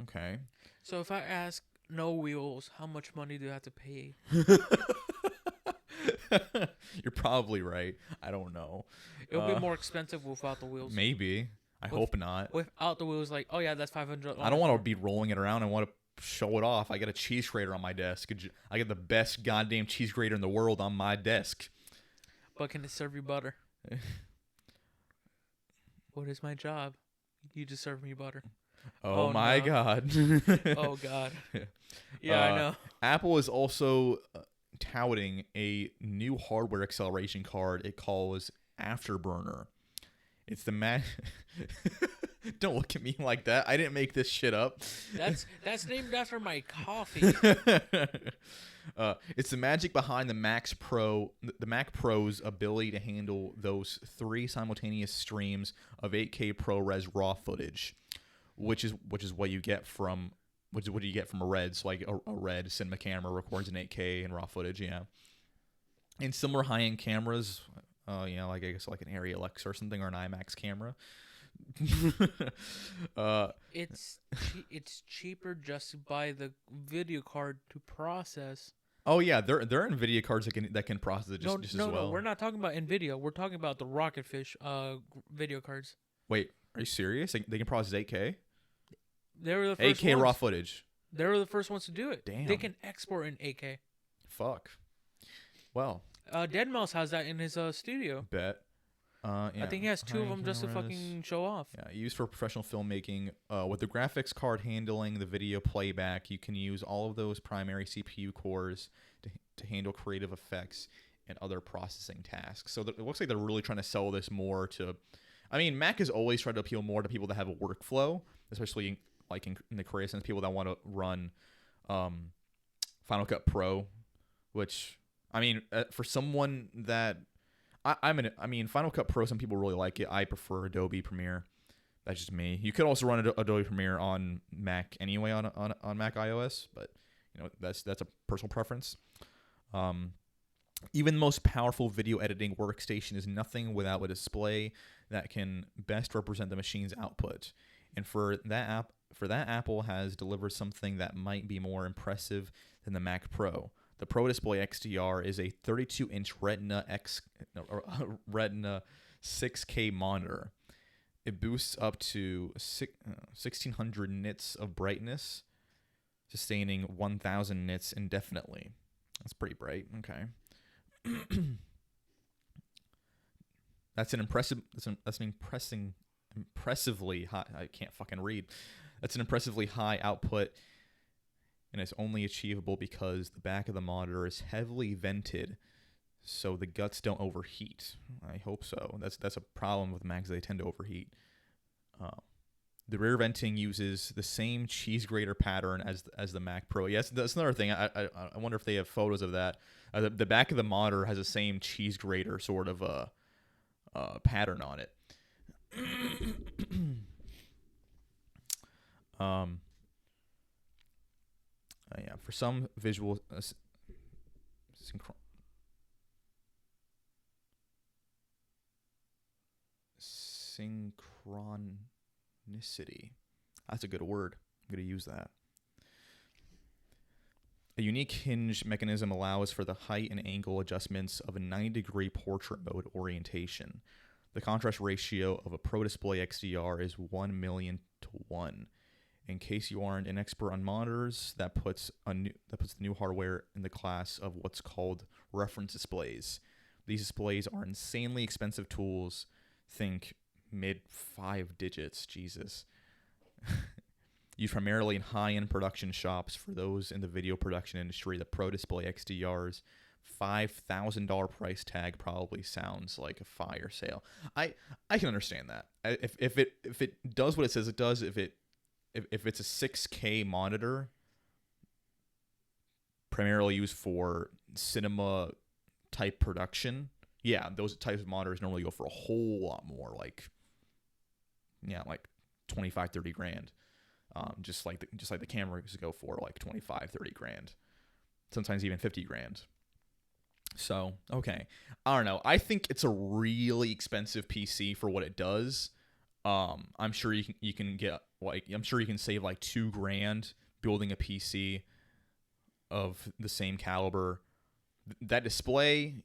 Okay. So if I ask no wheels, how much money do I have to pay? You're probably right. I don't know. It'll be more expensive without the wheels. Maybe. I hope not. Without the wheels, like, oh yeah, that's $500. I don't want to be rolling it around. I want to show it off. I got a cheese grater on my desk. I got the best goddamn cheese grater in the world on my desk. But can it serve you butter? What is my job? You just serve me butter. Oh my God. Oh God. Yeah, I know. Apple is also touting a new hardware acceleration card it calls Afterburner. It's the Don't look at me like that. I didn't make this shit up. That's named after my coffee. It's the magic behind the Mac Pro's ability to handle those 3 simultaneous streams of 8K ProRes raw footage, which is what you get from what do you get from a Red? So like a Red cinema camera records in 8K and raw footage, yeah. And similar high-end cameras, like I guess like an Arri Alexa or something, or an IMAX camera. It's cheaper just to buy the video card to process. Oh yeah, there are NVIDIA cards that can process it just as well. No, we're not talking about NVIDIA. We're talking about the Rocketfish video cards. Wait, are you serious? They can process 8K? They were the first 8K ones. raw footage. They were the first ones to do it. Damn. They can export in 8K. Fuck. Well. Deadmau5 has that in his studio. Bet. Yeah. I think he has 2 of them just to fucking show off. Yeah, used for professional filmmaking. With the graphics card handling the video playback, you can use all of those primary CPU cores to handle creative effects and other processing tasks. So it looks like they're really trying to sell this more to... I mean, Mac has always tried to appeal more to people that have a workflow, especially in the creative sense, people that want to run Final Cut Pro, which... I mean, for someone that Final Cut Pro, some people really like it. I prefer Adobe Premiere. That's just me. You could also run Adobe Premiere on Mac anyway, on Mac iOS, but that's a personal preference. Even the most powerful video editing workstation is nothing without a display that can best represent the machine's output. And for that, Apple has delivered something that might be more impressive than the Mac Pro. The Pro Display XDR is a 32-inch Retina 6K monitor. It boosts up to 1,600 nits of brightness, sustaining 1,000 nits indefinitely. That's pretty bright. Okay. That's an impressively high. I can't fucking read. That's an impressively high output. And it's only achievable because the back of the monitor is heavily vented, so the guts don't overheat. I hope so. That's a problem with Macs. They tend to overheat. The rear venting uses the same cheese grater pattern as the Mac Pro. Yes, that's another thing. I wonder if they have photos of that. The back of the monitor has the same cheese grater sort of pattern on it. Yeah, for some visual synchronicity. That's a good word. I'm going to use that. A unique hinge mechanism allows for the height and angle adjustments of a 90-degree portrait mode orientation. The contrast ratio of a Pro Display XDR is 1,000,000 to 1. In case you aren't an expert on monitors, that puts the new hardware in the class of what's called reference displays. These displays are insanely expensive tools. Think mid 5 digits, Jesus. Used primarily in high-end production shops. For those in the video production industry, the Pro Display XDR's $5,000 price tag probably sounds like a fire sale. I can understand that. If it does what it says it does, if it's a 6K monitor, primarily used for cinema type production, yeah, those types of monitors normally go for a whole lot more, like 25-30 grand. Just like the cameras go for like 25-30 grand. sometimes even 50 grand. So, okay. I don't know. I think it's a really expensive PC for what it does. I'm sure you can get like I'm sure you can save like $2,000 building a PC of the same caliber. That display,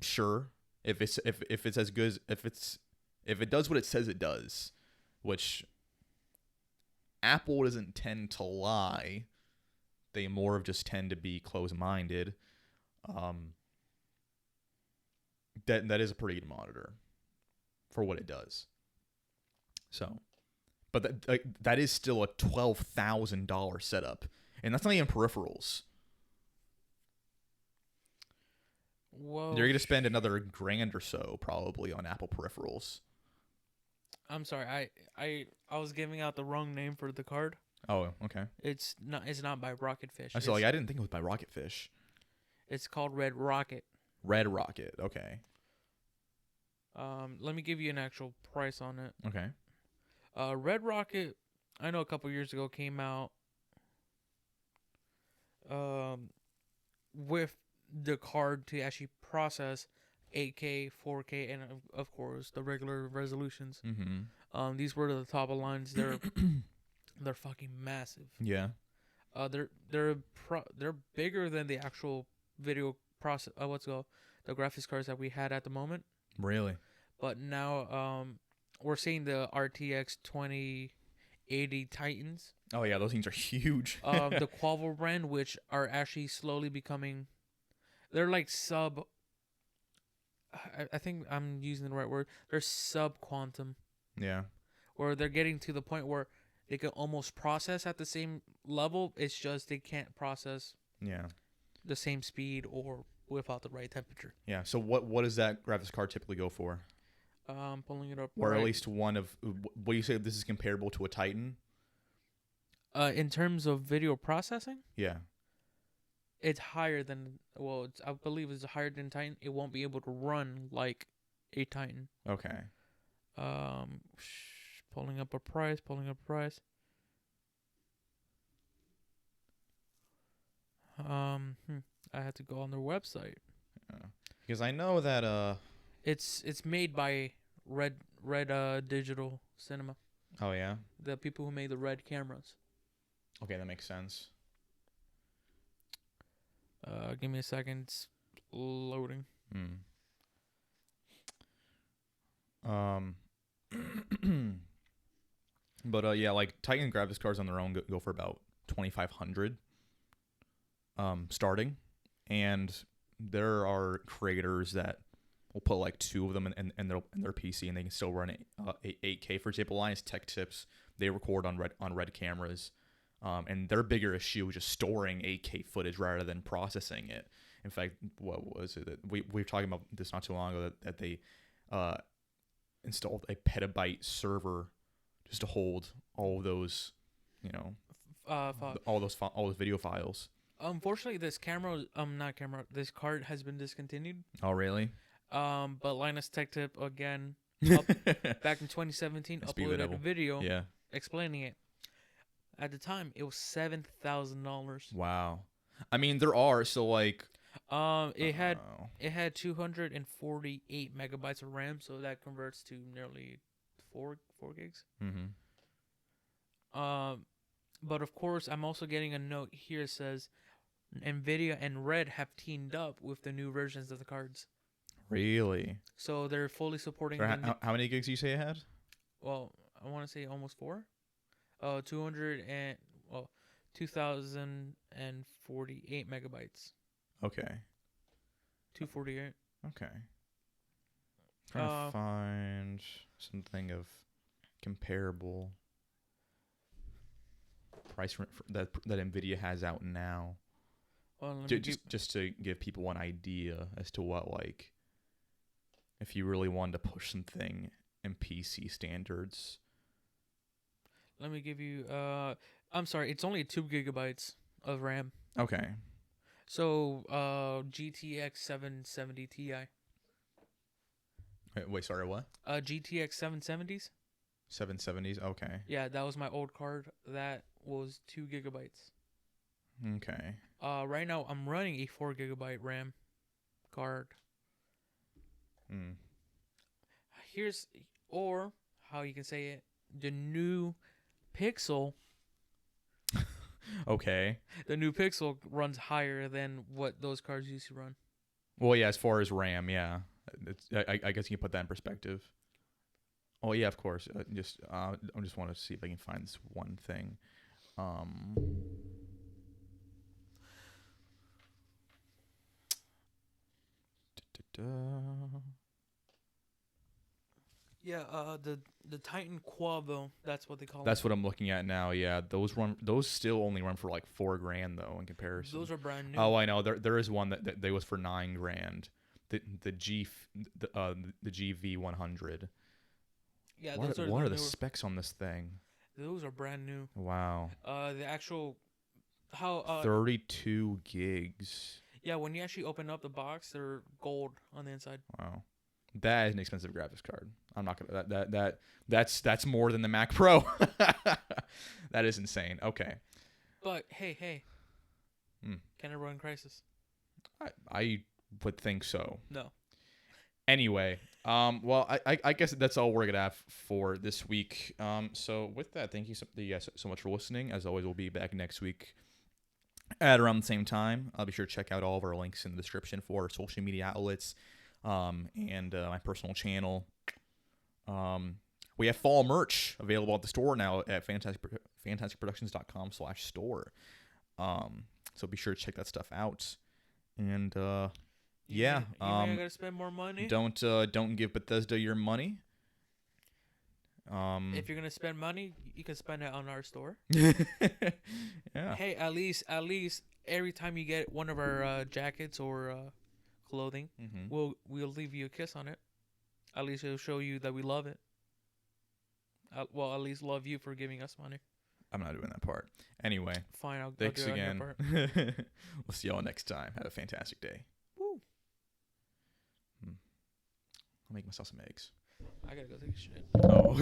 sure. If it's as good as if it does what it says it does, which Apple doesn't tend to lie. They more of just tend to be close-minded. That is a pretty good monitor for what it does. So, but that is still a $12,000 setup, and that's not even peripherals. Whoa. You're gonna spend another $1,000 or so probably on Apple peripherals. I'm sorry. I was giving out the wrong name for the card. Oh, okay. It's not by Rocketfish. I I didn't think it was by Rocketfish. It's called Red Rocket. Red Rocket. Okay. Let me give you an actual price on it. Okay. Red Rocket, I know a couple years ago came out with the card to actually process 8K, 4K, and of course the regular resolutions. Mm-hmm. These were the top of lines. They're they're fucking massive. Yeah. They're bigger than the actual video process. The graphics cards that we had at the moment. Really? But now we're seeing the RTX 2080 Titans. Oh yeah, those things are huge. The Quavo brand, which are actually slowly becoming, they're like sub. I think I'm using the right word. They're sub quantum. Yeah. Where they're getting to the point where they can almost process at the same level. It's just they can't process. Yeah. The same speed or without the right temperature. Yeah. So what does that graphics card typically go for? Pulling it up. Or at least one of. What do you say this is comparable to a Titan? In terms of video processing. Yeah. It's higher than I believe it's higher than Titan. It won't be able to run like a Titan. Okay. Pulling up a price. I had to go on their website. Because I know that it's made by Red Digital Cinema. Oh yeah. The people who made the Red cameras. Okay, that makes sense. Give me a second. It's loading. But yeah, like Titan graphics cards on their own go for about $2,500 starting, and there are creators that will put like two of them in their PC and they can still run 8K. For example, Linus Tech Tips, they record on red cameras, and their bigger issue is just storing 8K footage rather than processing it. In fact, what was it that we were talking about this not too long ago that they installed a petabyte server just to hold all of those, all those video files. Unfortunately, this this card has been discontinued. Oh, really? But Linus Tech Tip again, back in 2017, uploaded a video explaining it. At the time, it was $7,000. Wow. I mean, there are like. It had 248 megabytes of RAM, so that converts to nearly 4 gigs. Mm-hmm. But of course, I'm also getting a note here that says NVIDIA and Red have teamed up with the new versions of the cards. Really? So they're fully supporting. How many gigs do you say it had? Well, I want to say almost 4. 2,048 megabytes. Okay. 248. Okay. Trying to find something of comparable price that NVIDIA has out now. Well, just to give people an idea as to what, like, if you really wanted to push something in PC standards. Let me give you. I'm sorry, it's only 2 gigabytes of RAM. Okay. So, GTX 770 Ti. Wait, sorry, what? GTX 770s. 770s. Okay. Yeah, that was my old card. That was 2 gigabytes. Okay. Right now I'm running a 4 GB RAM card. Hmm. Here's, or how you can say it, the new Pixel. Okay. The new Pixel runs higher than what those cards used to run. Well, yeah. As far as RAM, yeah. I guess you can put that in perspective. Oh yeah, of course. I just want to see if I can find this one thing. Um. da-da-da. Yeah, the Titan Quavo, that's what they call That's them. what I'm looking at now. Yeah, those still only run for like $4,000 though in comparison. Those are brand new. Oh, I know. There is one that they was for $9,000. The GV100. Yeah, What are the specs on this thing? those are brand new. Wow. The actual how 32 gigs. yeah, when you actually open up the box, they're gold on the inside. Wow. That is an expensive graphics card. I'm not gonna that's more than the Mac Pro. That is insane. Okay. But hey, Hmm. can it run Crisis? I would think so. No. Anyway, well, I guess that's all we're gonna have for this week. So with that, thank you so much for listening. As always, we'll be back next week at around the same time. I'll be sure to check out all of our links in the description for our social media outlets, and my personal channel. We have fall merch available at the store now at fantasticproductions.com/store. So be sure to check that stuff out. And yeah, You gotta spend more money. don't give Bethesda your money. If you're gonna spend money, you can spend it on our store. Yeah. Hey, at least every time you get one of our jackets or clothing, Mm-hmm. we'll leave you a kiss on it. At least it'll show you that we love it. Well, at least love you for giving us money. I'm not doing that part. Anyway, Fine, I'll thanks do it on your again. part. We'll see y'all next time. Have a fantastic day. Woo. I'll make myself some eggs. I gotta go take a shit. Oh.